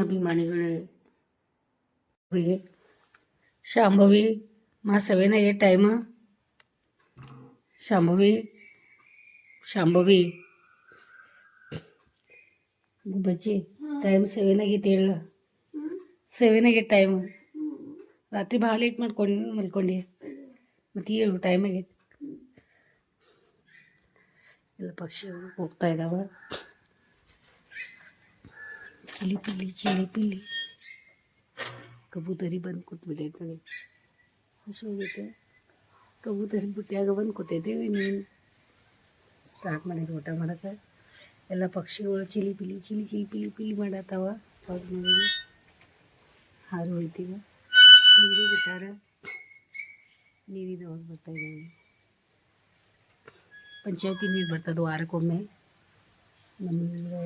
ಅಭಿಮಾನಿಗಳೇ ಶಾಂಭವಿ ಮಾ ಸವೇನ ಏ ಟೈಮ್ ಶಾಂಭವಿ ಶಾಂಭವಿ ಬಜ್ಜಿ ಟೈಮ್ 7 ಆಗೈತಿ ಹೇಳ 7 ಆಗೈತಿ ಟೈಮ್ ರಾತ್ರಿ ಭಾಳ ಲೇಟ್ ಮಲ್ಕೊಂಡು ಮತ್ತೆ ಹೇಳು ಟೈಮ್ ಆಗೈತಿ ಎಲ್ಲ ಪಕ್ಷಿಗಳು ಹೋಗ್ತಾ ಇದ್ದಾವೆ ಚಿಲಿ ಪಿಲಿ ಕಬೂತರಿ ಬಂದು ಕೂತ್ಬಿಟ್ಟೈತೆ ನನಗೆ ಹಸುವಾಗೈತೆ ಕಬೂತರಿ ಬುಟ್ಟಿಯಾಗ ಬಂದು ಕೂತೈತೆ ನೀನು ಸ್ಟಾರ್ಟ್ ಮಾಡಿದ್ರು ಊಟ ಮಾಡೋಕೆ ಎಲ್ಲ ಪಕ್ಷಿಗಳು ಚಿಲಿ ಪಿಲಿ ಮಾಡತ್ತಾವ ಪಾಸ್ ಮಾಡಿ ಹಾರು ಹೋಯ್ತೀಗ ನೀರು ಬಿಟ್ಟಾರ ನೀರಿನ ಹೌಸ್ ಬರ್ತಾಯಿದ್ದೀವಿ ಪಂಚಾಯತಿ ನೀರು ಬರ್ತದೆ ವಾರಕ್ಕೊಮ್ಮೆ ನಮಗೆ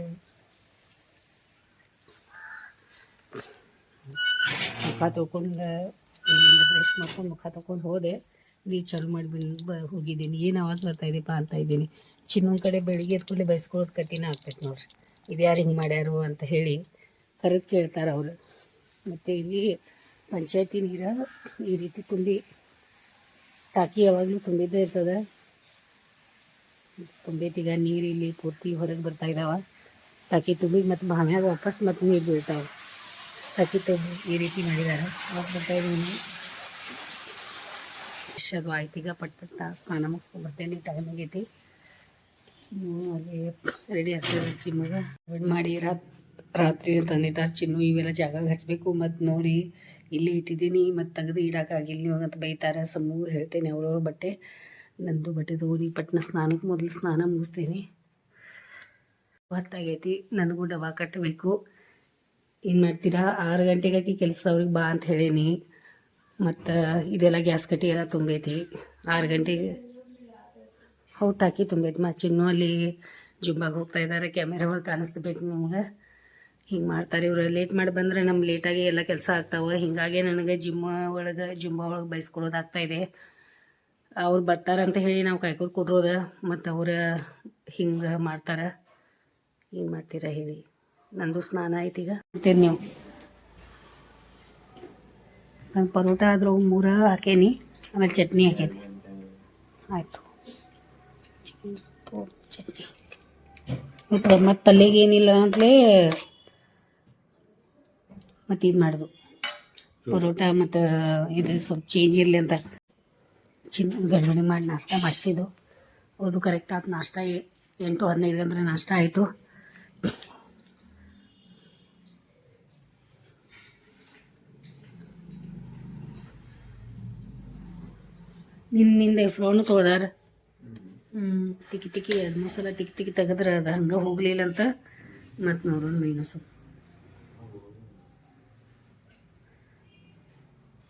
ಮುಖ ತೊಗೊಂಡು ಇಲ್ಲಿಂದ ಬ್ರಷ್ ಮಾಡ್ಕೊಂಡು ಮುಖ ತೊಗೊಂಡು ಹೋದೆ ನೀರು ಚಾಲು ಮಾಡಿಬಿಟ್ಟು ಹೋಗಿದ್ದೀನಿ ಏನು ಆವಾಜ್ ಬರ್ತಾಯಿದೆಪ್ಪ ಅಂತ ಇದ್ದೀನಿ ಚಿನ್ನೊಂದು ಕಡೆ ಬೆಳಿಗ್ಗೆ ಎದ್ಕೊಳ್ಳಿ ಬಯಸ್ಕೊಳ್ಳೋದು ಕಠಿಣ ಆಗ್ತೈತೆ ನೋಡ್ರಿ ಇದು ಯಾರು ಹಿಂಗೆ ಮಾಡ್ಯಾರು ಅಂತ ಹೇಳಿ ಕರೆದು ಕೇಳ್ತಾರೆ ಅವರು ಮತ್ತು ಇಲ್ಲಿ ಪಂಚಾಯತಿ ನೀರು ಈ ರೀತಿ ತುಂಬಿ ಟಾಕಿ ಯಾವಾಗಲೂ ತುಂಬಿದ್ದೇ ಇರ್ತದೆ ತುಂಬೈತೀಗ ನೀರು ಇಲ್ಲಿ ಪೂರ್ತಿ ಹೊರಗೆ ಬರ್ತಾ ಇದ್ದಾವೆ ಟಾಕಿ ತುಂಬಿ ಮತ್ತು ಬಾವ್ಯಾಗ ವಾಪಸ್ ಮತ್ತು ನೀರು ಬೀಳ್ತಾವೆ ಟಾಕಿ ತುಂಬಿ ಈ ರೀತಿ ಮಾಡಿದ್ದಾರೆ ವಾಪಸ್ ಬರ್ತಾಯಿದ್ದೀನಿ ಅದು ಆಯ್ತೀಗ ಪಟ್ ಸ್ನಾನ ಮುಗಿಸ್ಕೊಂಡು ಬರ್ತೇನೆ ಟೈಮ್ ಆಗೈತಿ ಚಿನ್ನು ಅಲ್ಲಿ ರೆಡಿ ಆಗ್ತದೆ ಚಿಮ್ಮಗೆ ಮಾಡಿ ರಾತ್ರಿ ತಂದಿಟ್ಟಾರೆ ಚಿನ್ನು ಇವೆಲ್ಲ ಜಾಗ ಹಚ್ಚಬೇಕು ಮತ್ತು ನೋಡಿ ಇಲ್ಲಿ ಇಟ್ಟಿದ್ದೀನಿ ಮತ್ತು ತೆಗೆದು ಇಡೋಕ್ಕಾಗಿಲ್ಲ ಇವಾಗಂತ ಬೈತಾರೆ ಸಮ್ಮಗೂ ಹೇಳ್ತೇನೆ ಅವಳವ್ರ ಬಟ್ಟೆ ನಂದು ಬಟ್ಟೆ ತೊಗೊಂಡು ಪಟ್ನ ಸ್ನಾನಕ್ಕೆ ಮೊದಲು ಸ್ನಾನ ಮುಗಿಸ್ತೀನಿ ಹೊತ್ತಾಗೈತಿ ನನಗೂ ಡಬ್ಬ ಕಟ್ಟಬೇಕು ಏನು ಮಾಡ್ತೀರಾ 6 ಗಂಟೆಗೆ ಆಕಿ ಕೆಲಸದವ್ರಿಗೆ ಬಾ ಅಂತ ಹೇಳೀನಿ ಮತ್ತು ಇದೆಲ್ಲ ಗ್ಯಾಸ್ ಕಟ್ಟಿ ಎಲ್ಲ ತುಂಬೈತಿ 6 ಗಂಟೆಗೆ ಹೌದು ಟಾಕಿ ತುಂಬೈತಿ ಚಿನ್ನು ಅಲ್ಲಿ ಜುಂಬಾಗೆ ಹೋಗ್ತಾ ಇದ್ದಾರೆ ಕ್ಯಾಮೆರಾ ಒಳಗೆ ಕಾಣಿಸ್ಬೇಕು ನಿಮ್ಗೆ ಹಿಂಗೆ ಮಾಡ್ತಾರೆ ಇವರು ಲೇಟ್ ಮಾಡಿ ಬಂದರೆ ನಮ್ಮ ಲೇಟಾಗಿ ಎಲ್ಲ ಕೆಲಸ ಆಗ್ತಾವೆ ಹೀಗಾಗಿ ನನಗೆ ಜುಂಬಾ ಒಳಗೆ ಬಯಸ್ಕೊಳ್ಳೋದಾಗ್ತಾಯಿದೆ ಅವ್ರು ಬರ್ತಾರಂತ ಹೇಳಿ ನಾವು ಕಾಯ್ಕೋದು ಕೊಡ್ರೋದ ಮತ್ತು ಅವ್ರು ಹಿಂಗೆ ಮಾಡ್ತಾರೆ ಏನು ಮಾಡ್ತೀರಾ ಹೇಳಿ ನಂದು ಸ್ನಾನ ಆಯ್ತು ಈಗ ಮಾಡ್ತೀರಿ ನೀವು ನಾನು ಪರೋಟ ಆದರೂ 3 ಹಾಕೇನಿ ಆಮೇಲೆ ಚಟ್ನಿ ಹಾಕೈತಿ ಆಯಿತು ಚಟ್ನಿ ಮತ್ತು ಪಲ್ಯಗೆ ಏನಿಲ್ಲ ಅಂತಲೇ ಮತ್ತು ಇದು ಮಾಡೋದು ಪರೋಟ ಮತ್ತು ಇದು ಸ್ವಲ್ಪ ಚೇಂಜ್ ಇರಲಿ ಅಂತ ಗಡ್ಬಡಿ ಮಾಡಿ ನಾಷ್ಟ ಮಾಡಿಸಿದ್ದು ಅದು ಕರೆಕ್ಟ್ ಆಯ್ತು ನಾಷ್ಟ 8-15 ಗಂಟೆ ನಾಷ್ಟ ಆಯಿತು ನಿನ್ನಿಂದ ಫ್ಲೋನು ತೊಳ್ದಾರ ತಿಕ್ಕಿ 2-3 ಸಲ ತಿಕ್ಕಿ ತೆಗೆದ್ರೆ ಅದು ಹಂಗೆ ಹೋಗಲಿಲ್ಲ ಅಂತ ಮತ್ತು ನೋಡೋಣ ನೀನು ಸ್ವಲ್ಪ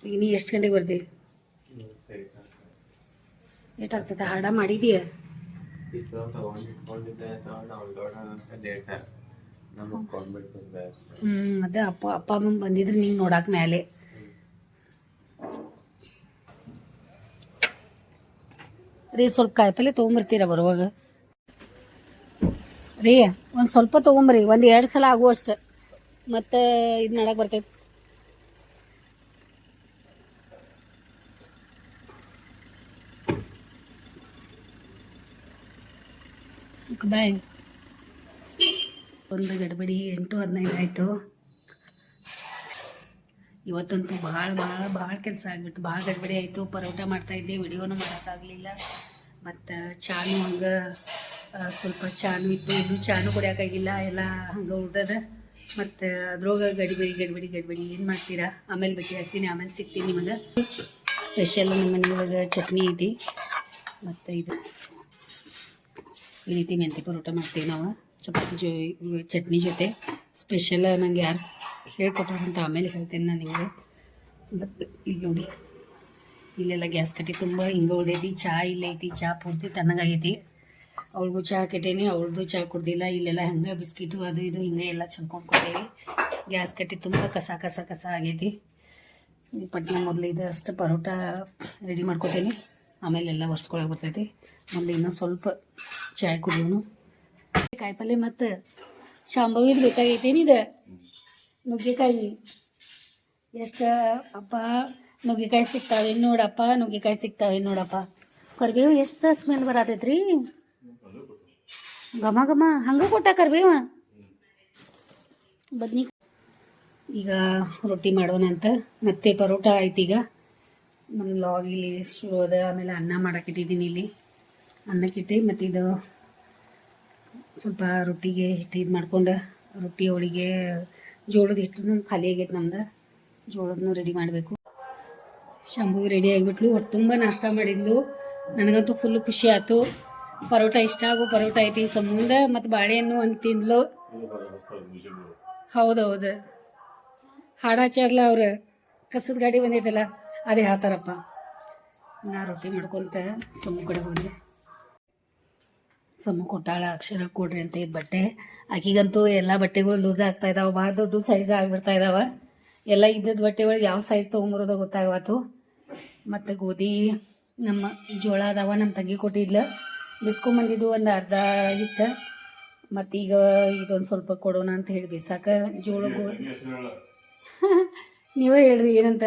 ಈಗ ನೀ ಎಷ್ಟು ಗಂಟೆಗೆ ಬರ್ತೀವಿ ಏಟಾಗ್ತೈತೆ ಹಾಡ ಮಾಡಿದೀಯ ಅದೇ ಅಪ್ಪ ಅಮ್ಮ ಬಂದಿದ್ರೆ ನೀವು ನೋಡಕ್ಕೆ ಮೇಲೆ ರೀ ಸ್ವಲ್ಪ ಕಾಯಿಪಲ್ಲೆ ತೊಗೊಂಬರ್ತೀರ ಬರುವಾಗ ರೀ ಒಂದು ಸ್ವಲ್ಪ ತೊಗೊಂಬರ್ರಿ 1-2 ಸಲ ಆಗುವಷ್ಟು ಮತ್ತು ಇದು ಮಾಡಕ್ಕೆ ಬರ್ತೈತೆ ಬಾಯ್ ಒಂದು ಗಡ್ಬಡಿ 8-15 ಆಯಿತು ಇವತ್ತಂತೂ ಭಾಳ ಕೆಲಸ ಆಗಿಬಿಟ್ಟು ಭಾಳ ಗಡ್ಬಡಿ ಆಯಿತು ಪರೋಟ ಮಾಡ್ತಾಯಿದ್ದೆ ವಿಡಿಯೋನು ಮಾಡೋಕ್ಕಾಗಲಿಲ್ಲ ಮತ್ತು ಚಾನು ಹಂಗೆ ಸ್ವಲ್ಪ ಚಾನು ಇತ್ತು ಇನ್ನೂ ಚಾನು ಕುಡಿಯೋಕ್ಕಾಗಿಲ್ಲ ಎಲ್ಲ ಹಂಗೆ ಉಳ್ದದ ಮತ್ತು ಅದ್ರೊಳಗೆ ಗಡ್ಬಡಿ ಏನು ಮಾಡ್ತೀರಾ ಆಮೇಲೆ ಭೇಟಿ ಹಾಕ್ತೀನಿ ಆಮೇಲೆ ಸಿಗ್ತೀನಿ ನಿಮಗೆ ಸ್ಪೆಷಲ್ ನಮ್ಮ ಮನೆಯೊಳಗೆ ಚಟ್ನಿ ಐತಿ ಮತ್ತು ಇದು ಈ ರೀತಿ ಮೆಂತ್ಯ ಪರೋಟ ಮಾಡ್ತೀವಿ ನಾವು ಚಪಾತಿ ಚಟ್ನಿ ಜೊತೆ ಸ್ಪೆಷಲ್ ನಂಗೆ ಯಾರು ಹೇಳ್ಕೊಟ್ಟಾರಂತ ಆಮೇಲೆ ಹೇಳ್ತೇನೆ ನಾನು ನಿಮಗೆ ಮತ್ತು ಇಲ್ಲಿ ನೋಡಿ ಇಲ್ಲೆಲ್ಲ ಗ್ಯಾಸ್ ಕಟ್ಟಿ ತುಂಬ ಹಿಂಗೆ ಉಳ್ದೈತಿ ಚಹಾ ಇಲ್ಲೈತಿ ಚಹಾ ಪೂರ್ತಿ ತಣ್ಣಗಾಗೈತಿ ಅವ್ಳಿಗೂ ಚಹಾ ಕೆಟ್ಟೇನಿ ಅವ್ಳದ್ದು ಚಹಾ ಕುಡ್ದಿಲ್ಲ ಇಲ್ಲೆಲ್ಲ ಹಂಗೆ ಬಿಸ್ಕಿಟು ಅದು ಇದು ಹಿಂಗೆ ಎಲ್ಲ ಚಂದ್ಕೊಂಡು ಕೊಟ್ಟೇವಿ ಗ್ಯಾಸ್ ಕಟ್ಟಿ ತುಂಬ ಕಸ ಆಗೈತಿ ಪಟ್ನ ಮೊದಲು ಇದು ಅಷ್ಟು ಪರೋಟ ರೆಡಿ ಮಾಡ್ಕೊತೀನಿ ಆಮೇಲೆ ಎಲ್ಲ ಒರೆಸ್ಕೊಳಕ್ಕೆ ಬರ್ತೈತಿ ಮೊದಲು ಇನ್ನೂ ಸ್ವಲ್ಪ ಚಾಯ್ ಕುಡಿಯೋನು ಕಾಯಿಪಲ್ಲೆ ಮತ್ತು ಶಾಂಭವಿದು ಬೇಕಾಗೈತೇನಿದೆ ನುಗ್ಗೆಕಾಯಿ ಎಷ್ಟು ಅಪ್ಪ ನುಗ್ಗೆಕಾಯಿ ಸಿಗ್ತಾವೆ ನೋಡಪ್ಪ, ನುಗ್ಗೆಕಾಯಿ ಸಿಗ್ತಾವೆ ನೋಡಪ್ಪ. ಕರಿಬೇವು ಎಷ್ಟು ಸ್ಮೆಲ್ ಬರತೈತ್ರಿ, ಘಮ ಘಮ. ಹಂಗೆ ಕೊಟ್ಟ ಕರಿಬೇವ. ಬದ್ನಿ ಈಗ ರೊಟ್ಟಿ ಮಾಡೋಣ ಅಂತ. ಮತ್ತೆ ಪರೋಟ ಆಯ್ತು. ಈಗ ನಮ್ಮ ಲಾಗ್ ಇಲ್ಲಿ ಶುರು ಅದ. ಆಮೇಲೆ ಅನ್ನ ಮಾಡಕ್ಕಿಟ್ಟಿದ್ದೀನಿ. ಇಲ್ಲಿ ಅನ್ನಕ್ಕಿಟ್ಟು ಮತ್ತು ಇದು ಸ್ವಲ್ಪ ರೊಟ್ಟಿಗೆ ಹಿಟ್ಟು ಇದು ಮಾಡ್ಕೊಂಡು, ರೊಟ್ಟಿ ಹೋಳಿಗೆ ಜೋಳದ ಹಿಟ್ಟು ಖಾಲಿ ಆಗೈತೆ ನಮ್ದು. ಜೋಳದನ್ನು ರೆಡಿ ಮಾಡಬೇಕು. ಶಂಭು ರೆಡಿ ಆಗಿಬಿಟ್ಲು. ಹೊಟ್ಟೆ ತುಂಬ ನಾಷ್ಟ ಮಾಡಿದ್ಲು. ನನಗಂತೂ ಫುಲ್ ಖುಷಿ ಆಯ್ತು. ಪರೋಟ ಇಷ್ಟ ಆಗೋ ಪರೋಟ ಐತಿ ಸಂಬಂಧ. ಮತ್ತು ಬಾಳೆಹಣ್ಣು ಒಂದು ತಿಂದ್ಲು. ಹೌದೌದು, ಹಾಡು ಹಚ್ಚಾರಲ್ಲ ಅವ್ರು, ಕಸದ ಗಾಡಿ ಬಂದೈತಲ್ಲ ಅದೇ ಹಾತಾರಪ್ಪ. ನಾ ರೊಟ್ಟಿ ಮಾಡ್ಕೊತ ಸಮ್ಮು ಕಡೆ ಹೋದೆ. ಸಮ್ಮು ಕೊಟ್ಟಾಳ, ಅಕ್ಷರ ಕೊಡ್ರಿ ಅಂತ ಇದು ಬಟ್ಟೆ. ಆಕಿಗಂತೂ ಎಲ್ಲ ಬಟ್ಟೆಗಳು ಲೂಸ್ ಆಗ್ತಾ ಇದಾವೆ, ಭಾಳ ದೊಡ್ಡ ಸೈಜ್ ಆಗಿಬಿಡ್ತಾ ಇದಾವೆ. ಎಲ್ಲ ಇದ್ದದ್ದು ಬಟ್ಟೆ ಒಳಗೆ ಯಾವ ಸೈಜ್ ತೊಗೊಂಬರೋದು ಗೊತ್ತಾಗವತ್ತು. ಮತ್ತು ಗೋಧಿ ನಮ್ಮ ಜೋಳ ಅದಾವ, ನಮ್ಮ ತಂಗಿ ಕೊಟ್ಟಿದ್ಲು, ಬಿಸ್ಕೊಂಬಂದಿದ್ದು ಒಂದು ಅರ್ಧ ಇತ್ತು. ಮತ್ತೀಗ ಇದೊಂದು ಸ್ವಲ್ಪ ಕೊಡೋಣ ಅಂತ ಹೇಳಿ ಬಿಸಾಕ ಜೋಳ ಗೋಧಿ. ನೀವೇ ಹೇಳ್ರಿ ಏನಂತ.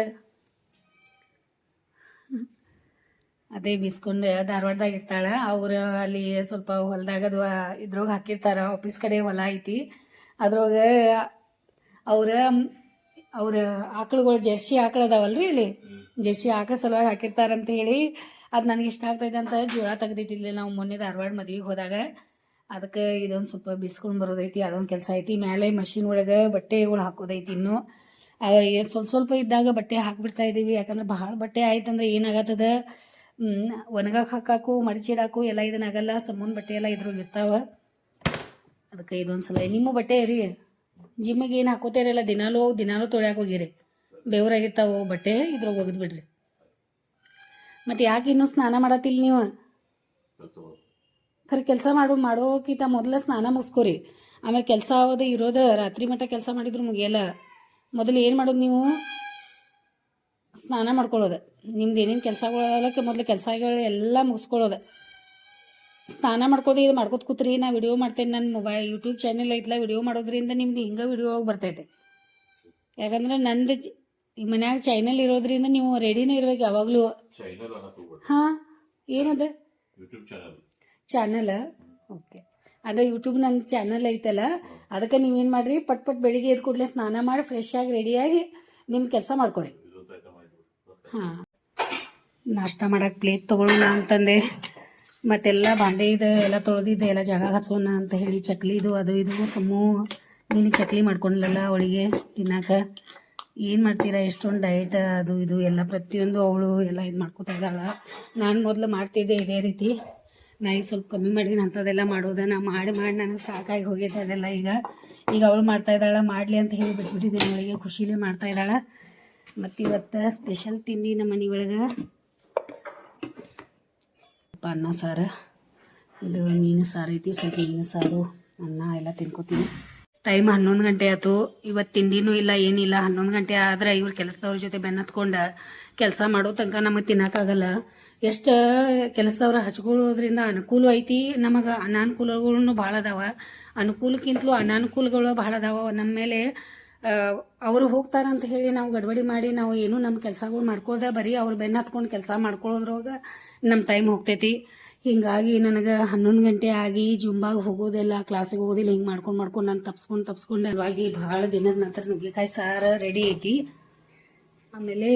ಅದೇ ಬಿಸ್ಕೊಂಡು ಧಾರವಾಡದಾಗ ಇರ್ತಾಳೆ. ಅವ್ರು ಅಲ್ಲಿ ಸ್ವಲ್ಪ ಹೊಲದಾಗ ಅದು ಇದ್ರೊಳಗೆ ಹಾಕಿರ್ತಾರೆ, ಆಫೀಸ್ ಕಡೆ ಹೊಲ ಐತಿ. ಅದ್ರೊಳಗೆ ಅವ್ರ ಆಕಳುಗಳು ಜರ್ಸಿ ಆಕಳು ಅದಾವಲ್ರಿ, ಇಲ್ಲಿ ಜರ್ಸಿ ಆಕಳ ಸಲುವಾಗಿ ಹಾಕಿರ್ತಾರಂತ ಹೇಳಿ ಅದು ನನಗೆ ಇಷ್ಟ ಆಗ್ತೈತೆ ಅಂತ ಜೋಳ ತೆಗ್ದಿಟ್ಟಿರ್ಲಿಲ್ಲ ನಾವು ಮೊನ್ನೆ ಧಾರವಾಡ ಮದ್ವೆಗೆ ಹೋದಾಗ. ಅದಕ್ಕೆ ಇದೊಂದು ಸ್ವಲ್ಪ ಬಿಸ್ಕೊಂಡು ಬರೋದೈತಿ, ಅದೊಂದು ಕೆಲಸ ಐತಿ. ಮೇಲೆ ಮಷಿನ್ ಒಳಗೆ ಬಟ್ಟೆಗಳು ಹಾಕೋದೈತಿ. ಇನ್ನು ಸ್ವಲ್ಪ ಸ್ವಲ್ಪ ಇದ್ದಾಗ ಬಟ್ಟೆ ಹಾಕಿಬಿಡ್ತಾ ಇದ್ದೀವಿ. ಯಾಕಂದ್ರೆ ಭಾಳ ಬಟ್ಟೆ ಆಯ್ತಂದ್ರೆ ಏನಾಗತ್ತದ, ಒಣಗಕ್ಕೆ ಹಾಕಾಕು ಮಡಚಿಡಾಕು ಎಲ್ಲ ಇದನ್ನಾಗಲ್ಲ. ಸಂಬಂಧ ಬಟ್ಟೆ ಎಲ್ಲ ಇದ್ರಾಗ ಇರ್ತಾವೆ. ಅದಕ್ಕೆ ಇದೊಂದು ಸಲ ನಿಮ್ಮ ಬಟ್ಟೆ ರೀ ಜಿಮ್ಮಿಗೆ ಏನು ಹಾಕೋತೀರಲ್ಲ, ದಿನಾಲೂ ತೊಳ್ಯಾಕೆ ಹೋಗಿರಿ, ಬೇವ್ರಾಗಿರ್ತಾವೆ ಬಟ್ಟೆ, ಇದ್ರಾಗ ಒಗೆದು ಬಿಡ್ರಿ. ಮತ್ತು ಯಾಕೆ ಇನ್ನೂ ಸ್ನಾನ ಮಾಡತ್ತಿಲ್ಲ ನೀವು? ಖರೆ ಕೆಲಸ ಮಾಡೋಕ್ಕಿಂತ ಮೊದಲು ಸ್ನಾನ ಮುಗಿಸ್ಕೋರಿ. ಆಮೇಲೆ ಕೆಲಸ ಆಗೋದು ಇರೋದು ರಾತ್ರಿ ಮಟ್ಟ ಕೆಲಸ ಮಾಡಿದ್ರು ಮುಗಿಯಲ್ಲ. ಮೊದಲು ಏನು ಮಾಡೋದು ನೀವು? ಸ್ನಾನ ಮಾಡ್ಕೊಳ್ಳೋದು. ನಿಮ್ದು ಏನೇನು ಕೆಲಸಗಳಕ್ಕೆ ಮೊದಲು ಕೆಲಸಗಳು ಎಲ್ಲ ಮುಗಿಸ್ಕೊಳ್ಳೋದು. ಸ್ನಾನ ಮಾಡ್ಕೋದು ಇದು ಮಾಡ್ಕೋತ ಕೂತ್ರಿ. ನಾ ವಿಡಿಯೋ ಮಾಡ್ತೇನೆ, ನನ್ನ ಯೂಟ್ಯೂಬ್ ಚಾನೆಲ್ ಐತಲ್ಲ, ವಿಡಿಯೋ ಮಾಡೋದ್ರಿಂದ ನಿಮ್ದು ಹಿಂಗೆ ವಿಡಿಯೋ ಒಳಗೆ ಬರ್ತೈತೆ. ಯಾಕಂದ್ರೆ ನಂದು ಈ ಮನ್ಯಾಗ ಚಾನಲ್ ಇರೋದ್ರಿಂದ ನೀವು ರೆಡಿನೇ ಇರ್ಬೇಕು ಯಾವಾಗಲೂ. ಹಾಂ, ಏನದ ಚಾನಲ್? ಓಕೆ, ಅದೇ ಯೂಟ್ಯೂಬ್ ನನ್ನ ಚಾನಲ್ ಐತಲ್ಲ, ಅದಕ್ಕೆ ನೀವೇನು ಮಾಡಿರಿ, ಪಟ್ ಬೆಳಿಗ್ಗೆ ಎದ್ದು ಕೂಡಲೇ ಸ್ನಾನ ಮಾಡಿ ಫ್ರೆಶ್ ಆಗಿ ರೆಡಿಯಾಗಿ ನಿಮ್ಮ ಕೆಲಸ ಮಾಡ್ಕೊರಿ. ಹಾಂ, ನಾಷ್ಟ ಮಾಡೋಕೆ ಪ್ಲೇಟ್ ತೊಗೊಳ್ಳೋಣ ಅಂತಂದೆ. ಮತ್ತೆಲ್ಲ ಬಾಂಡೆ ಇದು ಎಲ್ಲ ತೊಳೆದಿದ್ದೆ, ಎಲ್ಲ ಜಾಗ ಹಚ್ಕೋಣ ಅಂತ ಹೇಳಿ ಚಕ್ಲಿದು ಅದು ಇದು ಸಮ್ಮು ನೀನು ಚಕ್ಲಿ ಮಾಡ್ಕೊಂಡ್ಲಲ್ಲ ಅವಳಿಗೆ ತಿನ್ನಾಕ. ಏನು ಮಾಡ್ತೀರಾ, ಎಷ್ಟೊಂದು ಡಯಟ್ ಅದು ಇದು ಎಲ್ಲ ಪ್ರತಿಯೊಂದು ಅವಳು ಎಲ್ಲ ಇದು ಮಾಡ್ಕೋತಾ ಇದ್ದಾಳೆ. ನಾನು ಮೊದಲು ಮಾಡ್ತಿದ್ದೆ ಇದೇ ರೀತಿ. ನಾ ಈಗ ಸ್ವಲ್ಪ ಕಮ್ಮಿ ಮಾಡಿದ್ದೀನಿ ಅಂಥದ್ದೆಲ್ಲ ಮಾಡೋದು. ನಾ ಮಾಡಿ ನನಗೆ ಸಾಕಾಗಿ ಹೋಗೈತೆ ಅದೆಲ್ಲ. ಈಗ ಅವಳು ಮಾಡ್ತಾ ಇದ್ದಾಳೆ, ಮಾಡಲಿ ಅಂತ ಹೇಳಿ ಬಿಟ್ಬಿಟ್ಟಿದ್ದೀನಿ. ಅವಳಿಗೆ ಖುಷಿಲೇ ಮಾಡ್ತಾ ಇದ್ದಾಳೆ. ಮತ್ತು ಇವತ್ತು ಸ್ಪೆಷಲ್ ತಿಂಡಿ ನಮ್ಮ ಮನೆ ಒಳಗೆ ಅನ್ನ ಸಾರು, ಇದು ಮೀನು ಸಾರು ಐತಿ. ಸ್ವಲ್ಪ ಮೀನು ಸಾರು ಅನ್ನ ಎಲ್ಲ ತಿನ್ಕೋತೀನಿ. ಟೈಮ್ 11 ಗಂಟೆ ಆಯ್ತು. ಇವತ್ತು ತಿಂಡಿನೂ ಇಲ್ಲ ಏನಿಲ್ಲ. 11 ಗಂಟೆ ಆದರೆ ಇವ್ರು ಕೆಲಸದವ್ರ ಜೊತೆ ಬೆನ್ನತ್ಕೊಂಡು ಕೆಲಸ ಮಾಡೋ ತನಕ ನಮಗೆ ತಿನ್ನೋಕ್ಕಾಗಲ್ಲ. ಎಷ್ಟು ಕೆಲಸದವ್ರು ಹಚ್ಕೊಳ್ಳೋದ್ರಿಂದ ಅನುಕೂಲ ಐತಿ, ನಮಗೆ ಅನಾನುಕೂಲಗಳು ಭಾಳ ಅದಾವೆ. ಅನುಕೂಲಕ್ಕಿಂತಲೂ ಅನಾನುಕೂಲಗಳು ಭಾಳ ಅದಾವೆ ನಮ್ಮ ಮೇಲೆ. ಅವರು ಹೋಗ್ತಾರಂತ ಹೇಳಿ ನಾವು ಗಡ್ಬಡಿ ಮಾಡಿ ನಾವು ಏನೂ ನಮ್ಮ ಕೆಲಸಗಳು ಮಾಡ್ಕೋದ ಬರೀ ಅವ್ರು ಬೆನ್ನು ಹತ್ಕೊಂಡು ಕೆಲಸ ಮಾಡ್ಕೊಳ್ಳೋದ್ರೊಳಗೆ ನಮ್ಮ ಟೈಮ್ ಹೋಗ್ತೈತಿ. ಹೀಗಾಗಿ ನನಗೆ 11 ಗಂಟೆ ಆಗಿ ಜುಂಬಾಗೆ ಹೋಗೋದೆಲ್ಲ, ಕ್ಲಾಸಿಗೆ ಹೋಗೋದಿಲ್ಲ, ಹಿಂಗೆ ಮಾಡ್ಕೊಂಡು ನಾನು ತಪ್ಸ್ಕೊಂಡು ಅಲ್ವಾಗಿ ಭಾಳ ದಿನದ ನಂತರ ನುಗ್ಗೆಕಾಯಿ ಸಾರು ರೆಡಿ ಐತಿ. ಆಮೇಲೆ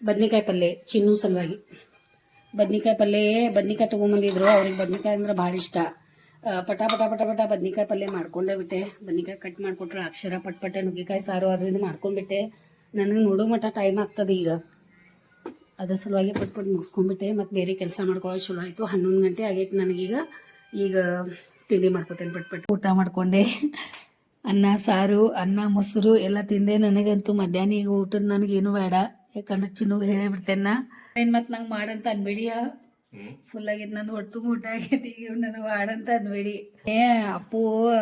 ಬದ್ನಿಕಾಯಿ ಪಲ್ಯ ಚಿನ್ನು ಸಲುವಾಗಿ ಬದ್ನಿಕಾಯಿ ತೊಗೊಂಬಂದಿದ್ರು. ಅವ್ರಿಗೆ ಬದ್ನಿಕಾಯಿ ಅಂದ್ರೆ ಭಾಳ ಇಷ್ಟ. ಪಟ ಬದ್ನಿಕಾಯಿ ಪಲ್ಯ ಮಾಡ್ಕೊಂಡೇ ಬಿಟ್ಟೆ. ಬದ್ನಿಕಾಯಿ ಕಟ್ ಮಾಡಿಕೊಟ್ರು ಅಕ್ಷರ ಪಟ್ಪಟ್ಟೆ ನುಗ್ಗೆಕಾಯಿ ಸಾರು ಅದರಿಂದ ಮಾಡ್ಕೊಂಡ್ಬಿಟ್ಟೆ. ನನಗೆ ನೋಡೋ ಮಟ್ಟ ಟೈಮ್ ಆಗ್ತದೆ ಈಗ, ಅದ್ರ ಸಲುವಾಗಿ ಪಟ್ಪಟ್ಟು ಮುಗಿಸ್ಕೊಂಡ್ಬಿಟ್ಟೆ. ಮತ್ತು ಬೇರೆ ಕೆಲಸ ಮಾಡ್ಕೊಳ್ಳೋದು ಚಲೋ ಆಯಿತು. 11 ಗಂಟೆ ಆಗೈತೆ ನನಗೀಗ. ಈಗ ತಿಂಡಿ ಮಾಡ್ಕೊತೇನೆ ಪಟ್ಪಟ್ಟು. ಊಟ ಮಾಡಿಕೊಂಡೆ, ಅನ್ನ ಸಾರು ಅನ್ನ ಮೊಸರು ಎಲ್ಲ ತಿಂದೆ. ನನಗಂತೂ ಮಧ್ಯಾಹ್ನ ಈಗ ಊಟದ ನನಗೇನು ಬೇಡ, ಯಾಕಂದ್ರೆ ಚಿನ್ನುಗೆ ಹೇಳೇ ಬಿಡ್ತೇನೆ ನಾ. ಏನು ಮತ್ತು ನಂಗೆ ಮಾಡಂತ ಅನ್ಬೇಡಿ, ಫುಲ್ ಆಗಿದ್ದು ನಂದು ಒಟ್ಟು ಊಟ ಆಗೈತಿ. ಈಗ ನನಗೆ ಮಾಡಂತ ಅನ್ಬೇಡಿ. ಅಪ್ಪು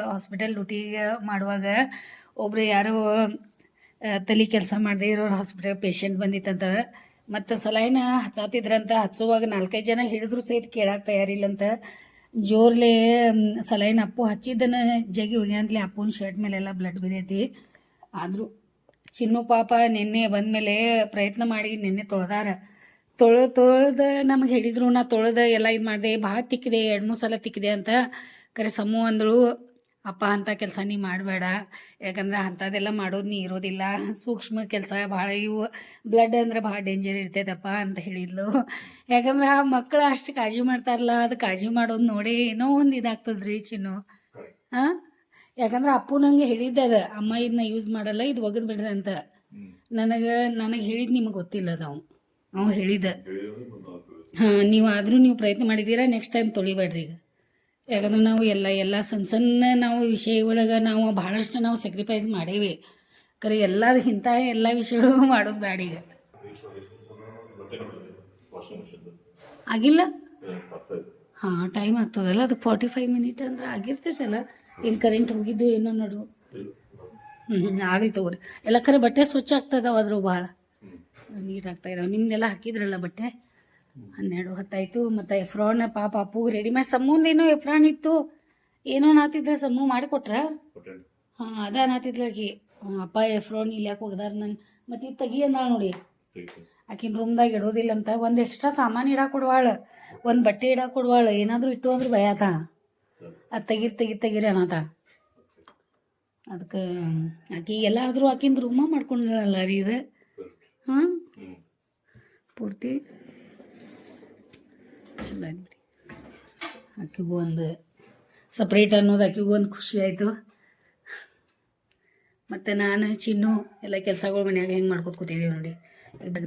ಹಾಸ್ಪಿಟಲ್ ಡ್ಯೂಟಿಗೆ ಮಾಡುವಾಗ ಒಬ್ರು ಯಾರೋ ತಲೆ ಕೆಲಸ ಮಾಡದೇ ಇರೋರು ಹಾಸ್ಪಿಟಲ್ ಪೇಷಂಟ್ ಬಂದಿತ್ತಂತ. ಮತ್ತು ಸಲೈನ ಹಚ್ಚಾತಿದ್ರಂತ. ಹಚ್ಚುವಾಗ 4-5 ಜನ ಹಿಡಿದ್ರು ಸಹಿತ ಕೇಳಕ್ಕೆ ತಯಾರಿಲ್ಲಂತ. ಜೋರ್ಲೆ ಸಲೈನ್ ಅಪ್ಪು ಹಚ್ಚಿದ್ದನ ಜಗಿ ಹೋಗ್ಯಾಂತಲೇ ಅಪ್ಪನ ಶರ್ಟ್ ಮೇಲೆಲ್ಲ ಬ್ಲಡ್ ಬಿದ್ದೈತಿ. ಆದರೂ ಚಿನ್ನು ಪಾಪ ನಿನ್ನೆ ಬಂದಮೇಲೆ ಪ್ರಯತ್ನ ಮಾಡಿ ನಿನ್ನೆ ತೊಳೆದ ನಮಗೆ ಹೇಳಿದ್ರು. ನಾ ತೊಳೆದ ಎಲ್ಲ ಇದು ಮಾಡಿದೆ, ಭಾಳ ತಿಕ್ಕಿದೆ, 2-3 ಸಲ ತಿಕ್ಕಿದೆ ಅಂತ. ಕರೆ ಸಮ್ಮು ಅಂದಳು, ಅಪ್ಪ ಅಂಥ ಕೆಲಸ ನೀ ಮಾಡಬೇಡ, ಯಾಕಂದ್ರೆ ಅಂಥದ್ದೆಲ್ಲ ಮಾಡೋದು ನೀ ಇರೋದಿಲ್ಲ, ಸೂಕ್ಷ್ಮ ಕೆಲಸ ಭಾಳ, ಇವು ಬ್ಲಡ್ ಅಂದ್ರೆ ಭಾಳ ಡೇಂಜರ್ ಇರ್ತೈತಪ್ಪ ಅಂತ ಹೇಳಿದ್ಲು. ಯಾಕಂದ್ರೆ ಆ ಮಕ್ಕಳು ಅಷ್ಟು ಕಾಳಜಿ ಮಾಡ್ತಾರಲ್ಲ, ಅದು ಕಾಳಜಿ ಮಾಡೋದು ನೋಡಿ ಏನೋ ಒಂದು ಇದಾಗ್ತದ್ರಿ ಚಿನ್ನು. ಹಾಂ, ಯಾಕಂದ್ರೆ ಅಪ್ಪು ನಂಗೆ ಹೇಳಿದ್ದೆ ಅದು, ಅಮ್ಮ ಇದನ್ನ ಯೂಸ್ ಮಾಡಲ್ಲ, ಇದು ಒಗೆದು ಬಿಡ್ರಿ ಅಂತ. ನನಗೆ ಹೇಳಿದ್ದು ನಿಮಗೆ ಗೊತ್ತಿಲ್ಲ ಅದು. ಅವ್ನು ಹೇಳಿದ್ದ. ಹಾಂ, ನೀವು ಪ್ರಯತ್ನ ಮಾಡಿದ್ದೀರಾ, ನೆಕ್ಸ್ಟ್ ಟೈಮ್ ತೊಳಿಬೇಡ್ರಿ ಈಗ. ಯಾಕಂದ್ರೆ ನಾವು ಎಲ್ಲ ಸಣ್ಣ ನಾವು ವಿಷಯ ಒಳಗೆ ನಾವು ಭಾಳಷ್ಟು ನಾವು ಸ್ಯಾಕ್ರಿಫೈಸ್ ಮಾಡೇವಿ. ಕರೆ ಎಲ್ಲ ವಿಷಯಗಳು ಮಾಡೋದು ಬೇಡ ಈಗ. ಆಗಿಲ್ಲ? ಹಾಂ, ಟೈಮ್ ಆಗ್ತದಲ್ಲ ಅದಕ್ಕೆ 45 ಮಿನಿಟ್ ಅಂದ್ರೆ ಆಗಿರ್ತೈತಲ್ಲ. ಏನು ಕರೆಂಟ್ ಹೋಗಿದ್ದು ಏನೋ ನೋಡು. ಆಗಲಿ ತಗೋರಿ. ಎಲ್ಲ ಕರೆ ಬಟ್ಟೆ ಸ್ವಚ್ಛ ಆಗ್ತದಾವ ಅದ್ರ ಭಾಳ ನೀರು ಆಗ್ತಾಯಿದ್ದಾವೆ. ನಿಮ್ದೆಲ್ಲ ಹಾಕಿದ್ರಲ್ಲ ಬಟ್ಟೆ. 12:10 ಮತ್ತು ಎಫ್ರಾನ್ ಪಾಪ ಅಪ್ಪು ರೆಡಿ ಮಾಡಿ. ಸಮ್ಮುಂದೇನೋ ಎಫ್ರಾನ್ ಇತ್ತು, ಏನೋ ನಾತಿದ್ರೆ ಸಮ್ಮು ಮಾಡಿಕೊಟ್ರ. ಹಾಂ, ಅದ ನಾತಿದ್ಲಾಕಿ. ಅಪ್ಪ ಎಫ್ರಾನ್ ಇಲ್ಲಿ ಯಾಕೆ ಹೋಗ್ದಾರ ನಾನು ಮತ್ತು ಇದು ತೆಗಿ ಅಂದಾಳ ನೋಡಿ. ಆಕಿನ ರೂಮ್ದಾಗ ಇಡೋದಿಲ್ಲ ಅಂತ. ಒಂದು ಎಕ್ಸ್ಟ್ರಾ ಸಾಮಾನು ಇಡಾಕ್ ಕೊಡ್ವಾಳ, ಒಂದು ಬಟ್ಟೆ ಇಡಾಕ್ ಕೊಡ್ವಾಳ. ಏನಾದರೂ ಇಟ್ಟು ಅಂದ್ರೆ ಭಯಾತ, ಅದು ತೆಗೀರಿ ಅನ್ನತ. ಅದಕ್ಕೆ ಆಕಿ ಎಲ್ಲ ಆದರೂ ಆಕಿಂದ ರೂಮ ಮಾಡ್ಕೊಂಡಲ್ಲ ರೀ ಇದು. ಹಾಂ, ಪೂರ್ತಿ ಚಲೋ ಆಯ್ತು ಬಿಡಿ. ಆಕಿಗೂ ಒಂದು ಸಪ್ರೇಟ್ ಅನ್ನೋದು ಆಕಿಗೂ ಒಂದು ಖುಷಿ ಆಯಿತು. ಮತ್ತು ನಾನು ಚಿನ್ನು ಎಲ್ಲ ಕೆಲಸಗಳು ಮನ್ಯಾಗ ಹೆಂಗೆ ಮಾಡ್ಕೊತ ಕೂತಿದ್ದೀವಿ ನೋಡಿ.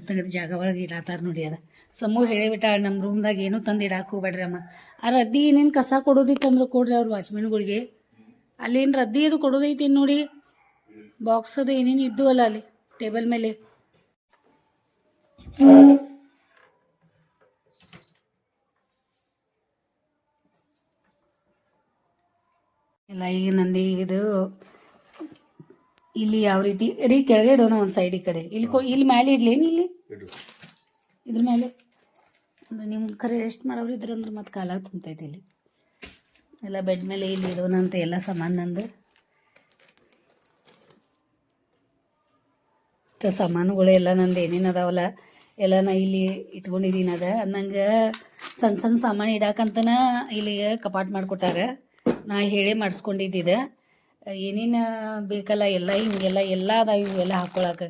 ತೆಗೆದು ಜಾಗ ಒಳಗೆ ಇಡಾತಾರ ನೋಡಿ. ಅದು ಸಮ್ಮು ಹೇಳಿಬಿಟ್ಟ, ನಮ್ಮ ರೂಮ್ದಾಗ ಏನೂ ತಂದು ಇಡಾಕೆ ಹೋಗ್ಬೇಡ್ರಿ ಅಮ್ಮ. ಆ ರದ್ದಿ ಏನೇನು ಕಸ ಕೊಡೋದಿತ್ತಂದ್ರೆ ಕೊಡ್ರಿ ಅವ್ರು ವಾಚ್ಮೆನ್ಗಳಿಗೆ. ಅಲ್ಲೇನು ರದ್ದಿ ಅದು ಕೊಡೋದೈತಿ ನೋಡಿ, ಬಾಕ್ಸ್ ಅದು ಏನೇನು ಇದ್ದು ಅಲ್ಲ ಅಲ್ಲಿ ಟೇಬಲ್ ಮೇಲೆ. ಎಲ್ಲ ಈಗ ನಂದು ಇದು ಇಲ್ಲಿ ಯಾವ ರೀತಿ ರೀ ಕೆಳಗೆ ಇಡೋಣ ಒಂದು ಸೈಡ್. ಈ ಕಡೆ ಇಲ್ಲಿ ಮೇಲೆ ಇಡ್ಲೇನು, ಇಲ್ಲಿ ಇದ್ರ ಮೇಲೆ ಅಂದ್ರೆ ನಿಮ್ಮ ಕರೆ ರೆಸ್ಟ್ ಮಾಡೋರು ಇದ್ರಂದ್ರೆ ಮತ್ತೆ ಕಾಲ ತುಂಬ್ತೈತಿ. ಇಲ್ಲಿ ಎಲ್ಲ ಬೆಡ್ ಮೇಲೆ ಇಲ್ಲಿ ಇಡೋಣ ಅಂತ ಎಲ್ಲ ಸಾಮಾನು ನಂದು. ಸಾಮಾನುಗಳು ಎಲ್ಲ ನಂದು ಏನೇನು ಅದಾವಲ್ಲ ಎಲ್ಲ ನಾ ಇಲ್ಲಿ ಇಟ್ಕೊಂಡಿದ್ದೀನಿ. ಅದ ನಂಗೆ ಸಣ್ಣ ಸಾಮಾನು ಇಡಾಕಂತನ ಇಲ್ಲಿ ಕಪಾಟ್ ಮಾಡಿಕೊಟ್ಟಾರ. ನಾ ಹೇಳೇ ಮಾಡಿಸ್ಕೊಂಡಿದ್ದಿದೆ. ಏನೇನು ಬೇಕಲ್ಲ ಎಲ್ಲ ಹಿಂಗೆಲ್ಲ ಅದಾವ. ಇವೆಲ್ಲ ಹಾಕ್ಕೊಳಕ್ಕೆ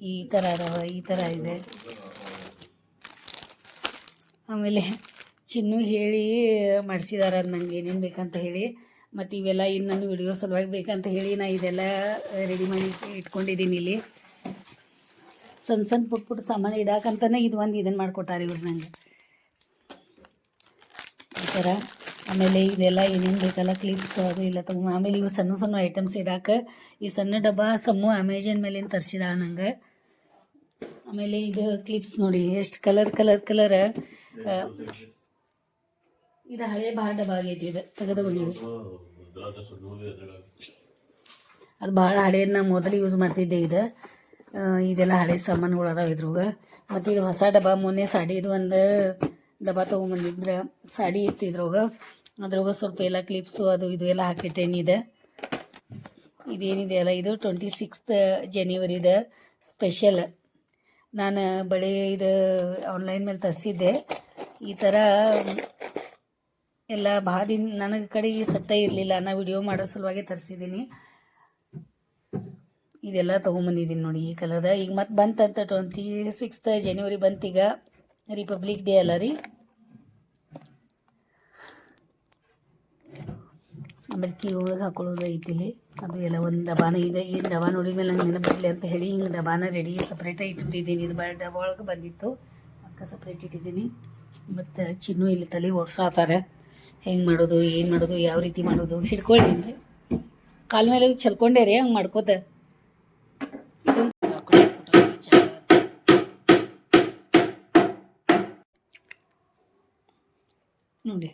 ಈ ಥರ ಅದಾವ, ಈ ಥರ ಇದೆ. ಆಮೇಲೆ ಚಿನ್ನು ಹೇಳಿ ಮಾಡಿಸಿದಾರ ಅದು ನಂಗೆ ಏನೇನು ಬೇಕಂತ ಹೇಳಿ. ಮತ್ತು ಇವೆಲ್ಲ ಇನ್ನು ನನ್ನ ವಿಡಿಯೋ ಸಲುವಾಗಿ ಬೇಕಂತ ಹೇಳಿ ನಾ ಇದೆಲ್ಲ ರೆಡಿ ಮಾಡಿ ಇಟ್ಕೊಂಡಿದ್ದೀನಿ. ಇಲ್ಲಿ ಸಣ್ಣ ಪುಟ್ಟ ಸಾಮಾನು ಇಡಾಕಂತನೇ ಇದನ್ನು ಮಾಡಿಕೊಟ್ಟಾರೆ ಇವ್ರು ನಂಗೆ ಈ ಥರ. ಆಮೇಲೆ ಇದೆಲ್ಲ ಏನೇನು ಬೇಕಲ್ಲ ಕ್ಲಿಪ್ಸ್ ಅದು ಇಲ್ಲ ತಗೊಂಡು. ಆಮೇಲೆ ಇವು ಸಣ್ಣ ಐಟಮ್ಸ್ ಇಡಾಕೆ ಈ ಸಣ್ಣ ಡಬ್ಬ ಸಮ್ಮು ಅಮೆಜಾನ್ ಮೇಲಿಂದ ತರಿಸಿದ ನಂಗೆ. ಆಮೇಲೆ ಇದು ಕ್ಲಿಪ್ಸ್ ನೋಡಿ ಎಷ್ಟು ಕಲರ್. ಇದು ಹಳೆ ಭಾಳ ಡಬ್ಬ ಆಗೈತಿ. ಇದು ತೆಗೆದು ಹೋಗಿವಿ, ಅದು ಭಾಳ ಹಳೇದು. ನಾ ಮೊದಲು ಯೂಸ್ ಮಾಡ್ತಿದ್ದೆ ಇದೆಲ್ಲ ಹಳೆ ಸಾಮಾನುಗಳು ಅದಾವೆ ಇದ್ರಾಗ. ಮತ್ತು ಇದು ಹೊಸ ಡಬ್ಬ. ಮೊನ್ನೆ ಸಾಡಿದು ಒಂದು ಡಬ್ಬ ತೊಗೊಂಬಂದಿದ್ರೆ ಸಾಡಿ ಇತ್ತು ಅದ್ರಾಗ ಸ್ವಲ್ಪ ಎಲ್ಲ ಕ್ಲಿಪ್ಸು ಅದು ಇದು ಎಲ್ಲ ಹಾಕಿಟ್ಟೇನಿ. ಇದೇನಿದೆ ಅಲ್ಲ ಇದು 26th ಜನವರಿದ ಸ್ಪೆಷಲ್. ನಾನು ಬಳೆ ಇದು ಆನ್ಲೈನ್ ಮೇಲೆ ತರಿಸಿದ್ದೆ. ಈ ಥರ ಎಲ್ಲ ಭಾಳ ದಿನ ನನಗೆ ಕಡೆ ಈ ಸಟ್ಟ ಇರಲಿಲ್ಲ, ನಾ ವಿಡಿಯೋ ಮಾಡೋ ಸಲುವಾಗಿ ತರಿಸಿದ್ದೀನಿ. ಇದೆಲ್ಲ ತೊಗೊಂಬಂದಿದ್ದೀನಿ ನೋಡಿ ಈ ಕಲರ್ದ. ಈಗ ಮತ್ತೆ ಬಂತಂತ 26th ಜನವರಿ ಬಂತೀಗ, ರಿಪಬ್ಲಿಕ್ ಡೇ ಅಲ್ಲ ರೀ. ಆಮೇಲೆ ಕೀ ಒಳಗೆ ಹಾಕೊಳ್ಳೋದು ಐತಿಲ್ಲಿ. ಅದು ಎಲ್ಲ ಒಂದು ಡಬ್ಬಾನ ಇದೆ. ಈ ಡಬ್ಬ ನೋಡಿದ ಮೇಲೆ ನಂಗೆ ನೆನಪು ಅಂತ ಹೇಳಿ ಹಿಂಗೆ ಡಬ್ಬಾನ ರೆಡಿ ಸಪ್ರೇಟಾಗಿ ಇಟ್ಟಿದ್ದೀನಿ. ಇದು ಡಬ್ಬ ಒಳಗೆ ಬಂದಿತ್ತು, ಅದಕ್ಕೆ ಸಪ್ರೇಟ್ ಇಟ್ಟಿದ್ದೀನಿ. ಮತ್ತು ಚಿನ್ನು ಇಲ್ಲಿ ತಲೆ ಓಡಿಸಾತಾರೆ, ಹೆಂಗೆ ಮಾಡೋದು, ಏನು ಮಾಡೋದು, ಯಾವ ರೀತಿ ಮಾಡೋದು. ಹಿಡ್ಕೊಳ್ಳಿ ರೀ, ಕಾಲ ಮೇಲೆ ಚಲ್ಕೊಂಡೆ ರೀ ಹಂಗೆ ಮಾಡ್ಕೋತ. ನೋಡಿ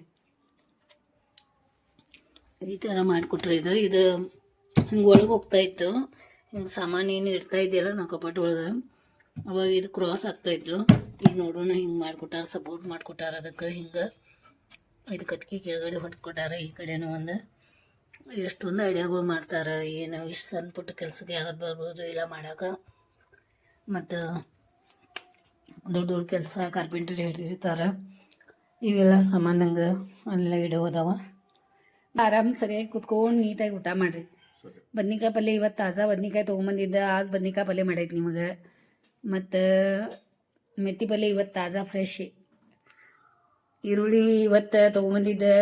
ಈ ಥರ ಮಾಡಿಕೊಟ್ರೆ ಇದು ಹಿಂಗೆ ಒಳಗೆ ಹೋಗ್ತಾಯಿತ್ತು. ಹಿಂಗೆ ಸಾಮಾನು ಏನು ಇಡ್ತಾ ಇದೆಯಲ್ಲ ನಾವು ಕಪಾಟ್ ಒಳಗೆ, ಅವಾಗ ಇದು ಕ್ರಾಸ್ ಆಗ್ತಾಯಿತ್ತು. ಈಗ ನೋಡೋಣ ಹಿಂಗೆ ಮಾಡಿಕೊಟ್ಟಾರ, ಸಪೋರ್ಟ್ ಮಾಡಿಕೊಟ್ಟಾರ ಅದಕ್ಕೆ. ಹಿಂಗೆ ಇದು ಕಟ್ಗೆ ಕೆಳಗಡೆ ಹೊಡ್ಕೊಟ್ಟಾರ. ಈ ಕಡೆನೂ ಒಂದು ಎಷ್ಟೊಂದು ಐಡಿಯಾಗಳು ಮಾಡ್ತಾರೆ. ಏನು ಇಷ್ಟು ಸಣ್ಣ ಪುಟ್ಟ ಕೆಲಸಕ್ಕೆ ಯಾವ್ದು ಬರ್ಬೋದು ಇಲ್ಲ ಮಾಡೋಕೆ. ಮತ್ತು ದೊಡ್ಡ ದೊಡ್ಡ ಕೆಲಸ ಕಾರ್ಪೆಂಟ್ರಿ ಹಿಡಿದಿರ್ತಾರೆ. ಇವೆಲ್ಲ ಸಾಮಾನಂಗೆ ಅಲ್ಲೆಲ್ಲ ಇಡೋದವ. ಆರಾಮ್ ಸರಿಯಾಗಿ ಕುತ್ಕೊಂಡು ನೀಟಾಗಿ ಊಟ ಮಾಡಿರಿ. ಬದ್ನಿಕಾಯಿ ಪಲ್ಯ ಇವತ್ತು ತಾಜಾ ಬದ್ನಿಕಾಯಿ ತೊಗೊಂಬಂದಿದ್ದೆ. ಅದು ಬದ್ನಿಕಾಯಿ ಪಲ್ಯ ಮಾಡೈತಿ ನಿಮಗೆ. ಮತ್ತು ಮೆತ್ತಿ ಪಲ್ಯ ಇವತ್ತು ತಾಜಾ ಫ್ರೆಶ್. ಈರುಳ್ಳಿ ಇವತ್ತು ತೊಗೊಂಬಂದಿದ್ದೆ.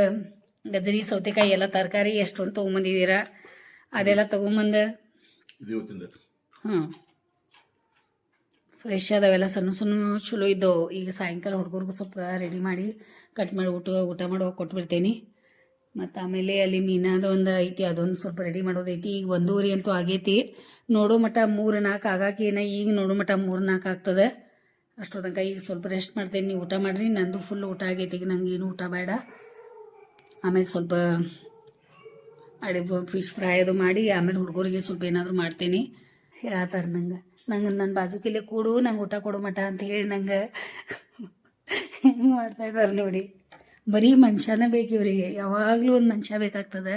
ಗಜರಿ ಸೌತೆಕಾಯಿ ಎಲ್ಲ ತರಕಾರಿ ಎಷ್ಟೊಂದು ತೊಗೊಂಬಂದಿದ್ದೀರ ಅದೆಲ್ಲ ತೊಗೊಂಬಂದು ಫ್ರೆಶ್ ಅದಾವೆಲ್ಲ ಸಣ್ಣ ಸಣ್ಣ ಚಲೋ ಇದ್ದವು. ಈಗ ಸಾಯಂಕಾಲ ಹುಡುಗರಿಗೂ ಸ್ವಲ್ಪ ರೆಡಿ ಮಾಡಿ ಕಟ್ ಮಾಡಿ ಊಟ ಮಾಡುವಾಗ ಕೊಟ್ಬಿಡ್ತೇನೆ. ಮತ್ತು ಆಮೇಲೆ ಅಲ್ಲಿ ಮೀನಾದ ಒಂದು ಐತಿ, ಅದೊಂದು ಸ್ವಲ್ಪ ರೆಡಿ ಮಾಡೋದೈತಿ. ಈಗ 1:30 ಅಂತೂ ಆಗೈತಿ. ನೋಡೋ ಮಟ್ಟ 3-4 ಆಗಾಕೇನ. ಈಗ ನೋಡೋ ಮಟ್ಟ 3-4 ಆಗ್ತದೆ. ಅಷ್ಟೋ ತನಕ ಈಗ ಸ್ವಲ್ಪ ರೆಸ್ಟ್ ಮಾಡ್ತೇನೆ. ನೀವು ಊಟ ಮಾಡಿರಿ. ನಂದು ಫುಲ್ ಊಟ ಆಗೈತಿ. ಈಗ ನಂಗೆ ಏನು ಊಟ ಬೇಡ. ಆಮೇಲೆ ಸ್ವಲ್ಪ ಫಿಶ್ ಫ್ರೈ ಅದು ಮಾಡಿ ಆಮೇಲೆ ಹುಡುಗರಿಗೆ ಸ್ವಲ್ಪ ಏನಾದರೂ ಮಾಡ್ತೇನೆ. ಹೇಳತ್ತಾರೆ ನಂಗೆ ನನ್ನ ಬಾಜುಕಿಲ್ಲೇ ಕೂಡು, ನಂಗೆ ಊಟ ಕೊಡು ಮಟ ಅಂತ ಹೇಳಿ ನಂಗೆ ಹೆಂಗೆ ಮಾಡ್ತಾಯಿದ್ದಾರೆ ನೋಡಿ. ಬರೀ ಮನುಷ್ಯನೇ ಬೇಕು ಇವ್ರಿಗೆ. ಯಾವಾಗಲೂ ಒಂದು ಮನುಷ್ಯ ಬೇಕಾಗ್ತದೆ.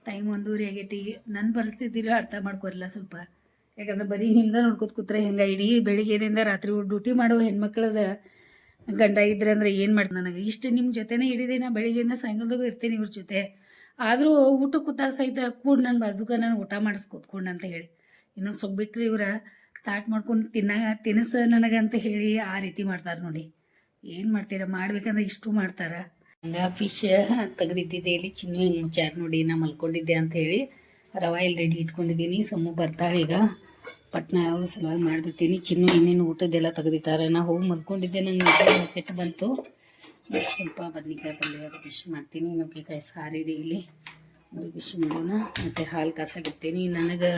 ಟೈಮ್ 1:30 ಆಗೈತಿ. ನನ್ನ ಪರಿಸ್ಥಿತಿನೂ ಅರ್ಥ ಮಾಡ್ಕೊರಿಲ್ಲ ಸ್ವಲ್ಪ. ಯಾಕಂದ್ರೆ ಬರೀ ಹಿಂದೆ ನೋಡ್ಕೊತ ಕೂತ್ರೆ ಹೆಂಗೆ ಇಡೀ ಬೆಳಿಗ್ಗೆದಿಂದ ರಾತ್ರಿ ಡ್ಯೂಟಿ ಮಾಡೋ ಹೆಣ್ಮಕ್ಳದ ಗಂಡ ಇದ್ರೆ ಅಂದ್ರೆ ಏನು ಮಾಡ್ತೀನಿ. ನನಗೆ ಇಷ್ಟು ನಿಮ್ಮ ಜೊತೆನೇ ಹಿಡಿದಿನ ಬೆಳಿಗ್ಗೆಯಿಂದ ಸಾಯಂಕಾಲದಾಗೂ ಇರ್ತೀನಿ ಇವ್ರ ಜೊತೆ. ಆದರೂ ಊಟಕ್ಕೆ ಕೂತಾಗ ಸಹಿತ ಕೂಡ ನನ್ನ ಬಾಜುಕ ನಾನು ಊಟ ಮಾಡಿಸ್ಕೊತ್ಕೊಂಡು ಅಂತ ಹೇಳಿ ಇನ್ನೊಂದು ಸ್ವಲ್ಪ ಬಿಟ್ಟರೆ ಇವ್ರ ತಾಟ್ ಮಾಡ್ಕೊಂಡು ತಿನಿಸ ನನಗಂತ ಹೇಳಿ ಆ ರೀತಿ ಮಾಡ್ತಾರೆ ನೋಡಿ. ಏನು ಮಾಡ್ತೀರ, ಮಾಡ್ಬೇಕಂದ್ರೆ ಇಷ್ಟು ಮಾಡ್ತಾರೆ. ಹಂಗೆ ಫಿಶ್ ತೆಗೆದಿಟ್ಟಿದ್ದೆ. ಇಲ್ಲಿ ಚಿನ್ನು ಹಿಂಗೆ ಮುಚ್ಚಾರ ನೋಡಿ. ನಾ ಮಲ್ಕೊಂಡಿದ್ದೆ ಅಂತ ಹೇಳಿ ರವೆ ಇಲ್ಲಿ ರೆಡಿ ಇಟ್ಕೊಂಡಿದ್ದೀನಿ. ಸಮ್ಮು ಬರ್ತಾಳೆ ಈಗ. ಪಟ್ನ ಯಾವ ಸಲುವಾಗಿ ಮಾಡಿಬಿಡ್ತೀನಿ. ಚಿನ್ನು ಇನ್ನೇನು ಊಟದ್ದೆಲ್ಲ ತೆಗೆದಿಟ್ಟಾರೆ. ನಾ ಹೋಗಿ ಮಲ್ಕೊಂಡಿದ್ದೆ. ನಂಗೆ ಕೆಟ್ಟು ಬಂತು. ಸ್ವಲ್ಪ ಬದ್ನಿಕಾಯಿ ಪಲ್ಯ ಅದು ಬಿಸಿ ಮಾಡ್ತೀನಿ. ನುಗ್ಗೆಕಾಯಿ ಸಾರಿದೆ ಇಲ್ಲಿ, ಅದು ಬಿಸಿ ಮಾಡೋಣ. ಮತ್ತು ಹಾಲು ಕಾಸಾಗಿರ್ತೀನಿ. ನನಗೆ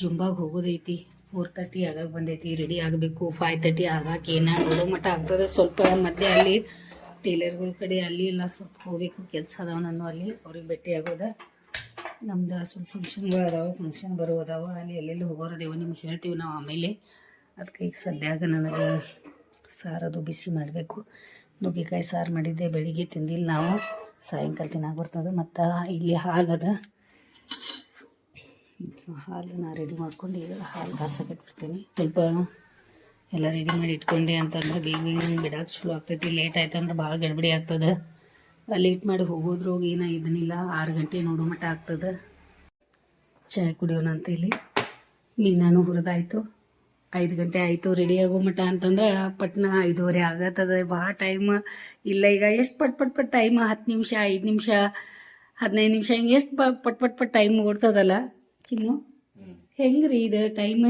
ಜುಂಬಾಗೆ ಹೋಗೋದೈತಿ. 4:30 ಆಗಾಗ ಬಂದೈತಿ. ರೆಡಿ ಆಗಬೇಕು. 5:30 ಆಗಾಕೆ ಏನ ನೋಡೋ ಮಟ್ಟ ಆಗ್ತದೆ. ಸ್ವಲ್ಪ ಮಧ್ಯೆ ಅಲ್ಲಿ ಟೇಲರ್ಗಳ ಕಡೆ ಅಲ್ಲಿ ಎಲ್ಲ ಸ್ವಲ್ಪ ಹೋಗ್ಬೇಕು. ಕೆಲಸ ಅದಾವ ನಾನು ಅಲ್ಲಿ. ಅವ್ರಿಗೆ ಭೇಟಿ ಆಗೋದ. ನಮ್ದು ಸ್ವಲ್ಪ ಫಂಕ್ಷನ್ಗಳು ಅದಾವೆ, ಫಂಕ್ಷನ್ ಬರೋದಾವ. ಅಲ್ಲಿ ಎಲ್ಲೆಲ್ಲಿ ಹೋಗೋರದೇವ ನಿಮ್ಗೆ ಹೇಳ್ತೀವಿ ನಾವು ಆಮೇಲೆ. ಅದಕ್ಕೆ ಈಗ ಸದ್ಯಾಗ ನನಗೆ ಸಾರದು ಬಿಸಿ ಮಾಡಬೇಕು. ನುಗ್ಗೆಕಾಯಿ ಸಾರು ಮಾಡಿದ್ದೆ. ಬೆಳಿಗ್ಗೆ ತಿಂದಿಲ್ಲ ನಾವು, ಸಾಯಂಕಾಲ ತಿನ್ನಾಗ ಬರ್ತದೆ. ಮತ್ತು ಇಲ್ಲಿ ಹಾಲು ಅದ. ಹಾಲು ನಾ ರೆಡಿ ಮಾಡ್ಕೊಂಡು ಈಗ ಹಾಲು ಕಾಸಕ್ಕಿಟ್ಬಿಡ್ತೀನಿ. ಸ್ವಲ್ಪ ಎಲ್ಲ ರೆಡಿ ಮಾಡಿ ಇಟ್ಕೊಂಡೆ ಅಂತಂದ್ರೆ ಬೇಗ ಬೇಗ ಬಿಡಾಕೆ ಚಲೋ ಆಗ್ತೈತಿ. ಲೇಟ್ ಆಯ್ತು ಅಂದ್ರೆ ಭಾಳ ಗಡ್ಬಡಿ ಆಗ್ತದೆ. ಲೇಟ್ ಮಾಡಿ ಹೋಗೋದ್ರೋಗ ಏನೋ ಇದನ್ನಿಲ್ಲ. 6 ಗಂಟೆ ನೋಡೋ ಮಟ್ಟ ಆಗ್ತದೆ. ಚಾಯ್ ಕುಡಿಯೋಣ ಅಂತ ಇಲ್ಲಿ ಮೀನಾನು ಹುರಿದಾಯ್ತು. 5 ಗಂಟೆ ಆಯಿತು ರೆಡಿ ಆಗೋ ಮಟ್ಟ ಅಂತಂದ್ರೆ ಪಟ್ನ 5:30 ಆಗತ್ತದ. ಭಾಳ ಟೈಮ್ ಇಲ್ಲ. ಈಗ ಎಷ್ಟು ಪಟ್ ಟೈಮ್ 10 ನಿಮಿಷ 5 ನಿಮಿಷ 15 ನಿಮಿಷ ಹಿಂಗೆ ಎಷ್ಟು ಪಟ್ ಟೈಮ್ ಓಡ್ತದಲ್ಲ. ಚಿನ್ನು ಹೆಂಗ್ರಿ ಇದು ಟೈಮ್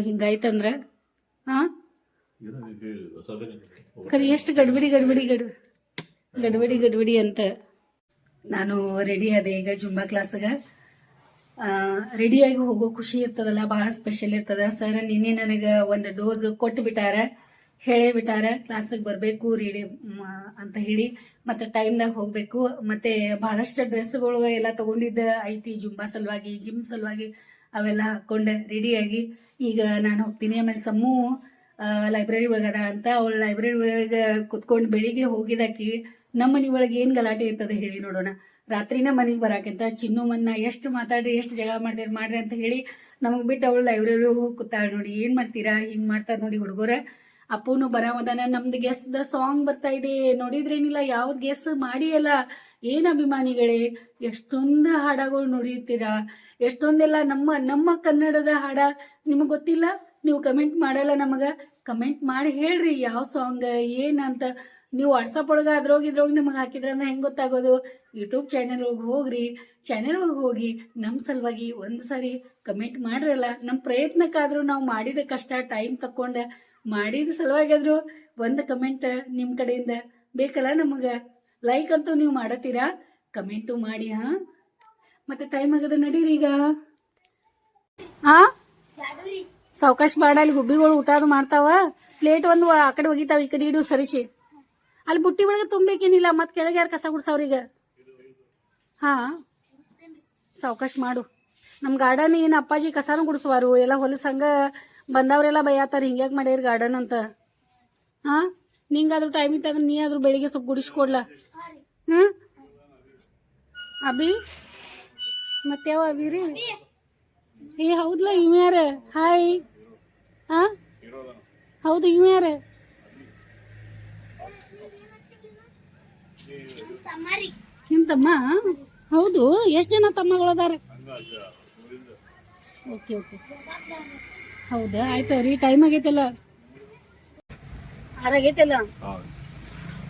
ಹಿಂಗಾಯ್ತಂದ್ರೆ ಹಾಂ ಖರೀ ಎಷ್ಟು ಗಡ್ಬಡಿ ಅಂತ. ನಾನು ರೆಡಿ ಅದೇ ಈಗ ಜುಂಬಾ ಕ್ಲಾಸ್ಗೆ ರೆಡಿಯಾಗಿ ಹೋಗೋ ಖುಷಿ ಇರ್ತದಲ್ಲ, ಭಾಳ ಸ್ಪೆಷಲ್ ಇರ್ತದ. ಸರ್ ನಿನ್ನೆ ನನಗೆ ಒಂದು ಡೋಸ್ ಕೊಟ್ಟು ಬಿಟ್ಟಾರ, ಹೇಳೇ ಬಿಟ್ಟಾರ ಕ್ಲಾಸಿಗೆ ಬರಬೇಕು ರೆಡಿ ಅಂತ ಹೇಳಿ. ಮತ್ತು ಟೈಮ್ದಾಗ ಹೋಗಬೇಕು. ಮತ್ತು ಭಾಳಷ್ಟು ಡ್ರೆಸ್ಗಳು ಎಲ್ಲ ತೊಗೊಂಡಿದ್ದ ಐತಿ ಜುಂಬಾ ಸಲುವಾಗಿ, ಜಿಮ್ ಸಲುವಾಗಿ. ಅವೆಲ್ಲ ಹಾಕ್ಕೊಂಡು ರೆಡಿಯಾಗಿ ಈಗ ನಾನು ಹೋಗ್ತೀನಿ. ಆಮೇಲೆ ಸಮ್ಮು ಲೈಬ್ರರಿ ಒಳಗದ ಅಂತ ಅವಳು ಲೈಬ್ರರಿ ಒಳಗೆ ಕುತ್ಕೊಂಡು ಬೆಳಿಗ್ಗೆ ಹೋಗಿದಾಕಿ ನಮ್ಮ ಮನೆ ಒಳಗೆ ಏನು ಗಲಾಟೆ ಇರ್ತದೆ ಹೇಳಿ ನೋಡೋಣ. ರಾತ್ರಿನ ಮನೆಗೆ ಬರಾಕಂತ ಚಿನ್ನು ಮನ್ನ ಎಷ್ಟು ಮಾತಾಡ್ರಿ ಎಷ್ಟು ಜಗಳ ಮಾಡ್ರಿ ಅಂತ ಹೇಳಿ ನಮಗೆ ಬಿಟ್ಟು ಅವಳು ಲೈಬ್ರರಿ ಹೋಗಿ ಕೂತಾಳೆ ನೋಡಿ. ಏನು ಮಾಡ್ತೀರಾ, ಹಿಂಗೆ ಮಾಡ್ತಾರೆ ನೋಡಿ ಹುಡುಗರ. ಅಪ್ಪನು ಬರಾಮದಾನ. ನಮ್ದು ಗೆಸ್ದ ಸಾಂಗ್ ಬರ್ತಾ ಇದೆ ನೋಡಿದ್ರೇನಿಲ್ಲ. ಯಾವ್ದು ಗೆಸ್ ಮಾಡಿ ಅಲ್ಲ. ಏನು ಅಭಿಮಾನಿಗಳೇ, ಎಷ್ಟೊಂದು ಹಾಡಗಳು ನೋಡಿರ್ತೀರಾ, ಎಷ್ಟೊಂದೆಲ್ಲ ನಮ್ಮ ಕನ್ನಡದ ಹಾಡ ನಿಮಗೆ ಗೊತ್ತಿಲ್ಲ. ನೀವು ಕಮೆಂಟ್ ಮಾಡಲ್ಲ. ನಮಗೆ ಕಮೆಂಟ್ ಮಾಡಿ ಹೇಳ್ರಿ ಯಾವ ಸಾಂಗ್ ಏನಂತ. ನೀವು ವಾಟ್ಸಪ್ ಒಳಗೆ ಇದ್ರೋಗಿ ನಿಮಗೆ ಹಾಕಿದ್ರೆ ಅಂದ್ರೆ ಹೆಂಗೆ ಗೊತ್ತಾಗೋದು. ಯೂಟ್ಯೂಬ್ ಚಾನೆಲ್ ಒಳಗೆ ಹೋಗ್ರಿ. ಚಾನೆಲ್ ಒಳಗೆ ಹೋಗಿ ನಮ್ಮ ಸಲುವಾಗಿ ಒಂದು ಸಾರಿ ಕಮೆಂಟ್ ಮಾಡ್ರಲ್ಲ. ನಮ್ಮ ಪ್ರಯತ್ನಕ್ಕಾದರೂ ನಾವು ಮಾಡಿದ ಕಷ್ಟ ಟೈಮ್ ತಕ್ಕೊಂಡು ಮಾಡಿದ ಸಲುವಾಗಿಯಾದರೂ ಒಂದು ಕಮೆಂಟ್ ನಿಮ್ಮ ಕಡೆಯಿಂದ ಬೇಕಲ್ಲ ನಮಗೆ. ಲೈಕ್ ಅಂತೂ ನೀವು ಮಾಡತ್ತೀರಾ, ಕಮೆಂಟು ಮಾಡಿ. ಹಾಂ ಮತ್ತೆ ಟೈಮ್ ಆಗದ ನಡೀರಿ ಈಗ. ಹಾಂ ಸಾವಕಾಶ ಬಾಡ. ಅಲ್ಲಿ ಗುಬ್ಬಿಗಳು ಊಟ ಅದು ಮಾಡ್ತಾವ. ಪ್ಲೇಟ್ ಒಂದು ಆ ಕಡೆ ಒಗಿತಾವ, ಈ ಕಡೆ ಇಡು ಸರಿಸಿ. ಅಲ್ಲಿ ಬುಟ್ಟಿ ಒಳಗೆ ತುಂಬಬೇಕೇನಿಲ್ಲ. ಮತ್ತೆ ಕೆಳಗೆ ಯಾರು ಕಸ ಗುಡ್ಸವ್ರೀಗ. ಹಾಂ ಸಾವಕಾಶ ಮಾಡು. ನಮ್ಮ ಗಾರ್ಡನ್ ಏನು ಅಪ್ಪಾಜಿ ಕಸನೂ ಗುಡಿಸುವಾರು ಎಲ್ಲ ಹೊಲಸು. ಹಂಗೆ ಬಂದವರೆಲ್ಲ ಬೈಯಾತಾರೆ ಹಿಂಗ್ಯಾಕೆ ಮಾಡ್ಯಾರ ಗಾರ್ಡನ್ ಅಂತ. ಹಾಂ ನಿಂಗಾದ್ರೂ ಟೈಮ್ ಇತ್ತಂದ್ರೆ ನೀ ಆದ್ರೂ ಬೆಳಿಗ್ಗೆ ಸ್ವಲ್ಪ ಗುಡಿಸ್ಕೊಡ್ಲ. ಹಾಂ ಅಭಿ ಮತ್ತೆ ಯಾವ ಅಭಿ ರೀ ಏ ಹೌದಲ್ಲ ಇವ ಯಾರ ಹಾಯ್ ಹಾಂ ಹೌದು ಇವ ಯಾರ ನಿಮ್ಮ ತಮ್ಮ ಹೌದು ಎಷ್ಟು ಜನ ತಮ್ಮಗಳದಾರ ಓಕೆ ಓಕೆ ಹೌದಾ ಆಯ್ತು ರೀ ಟೈಮ್ ಆಗೈತಲ್ಲ ಆರಾಗೈತಲ್ಲ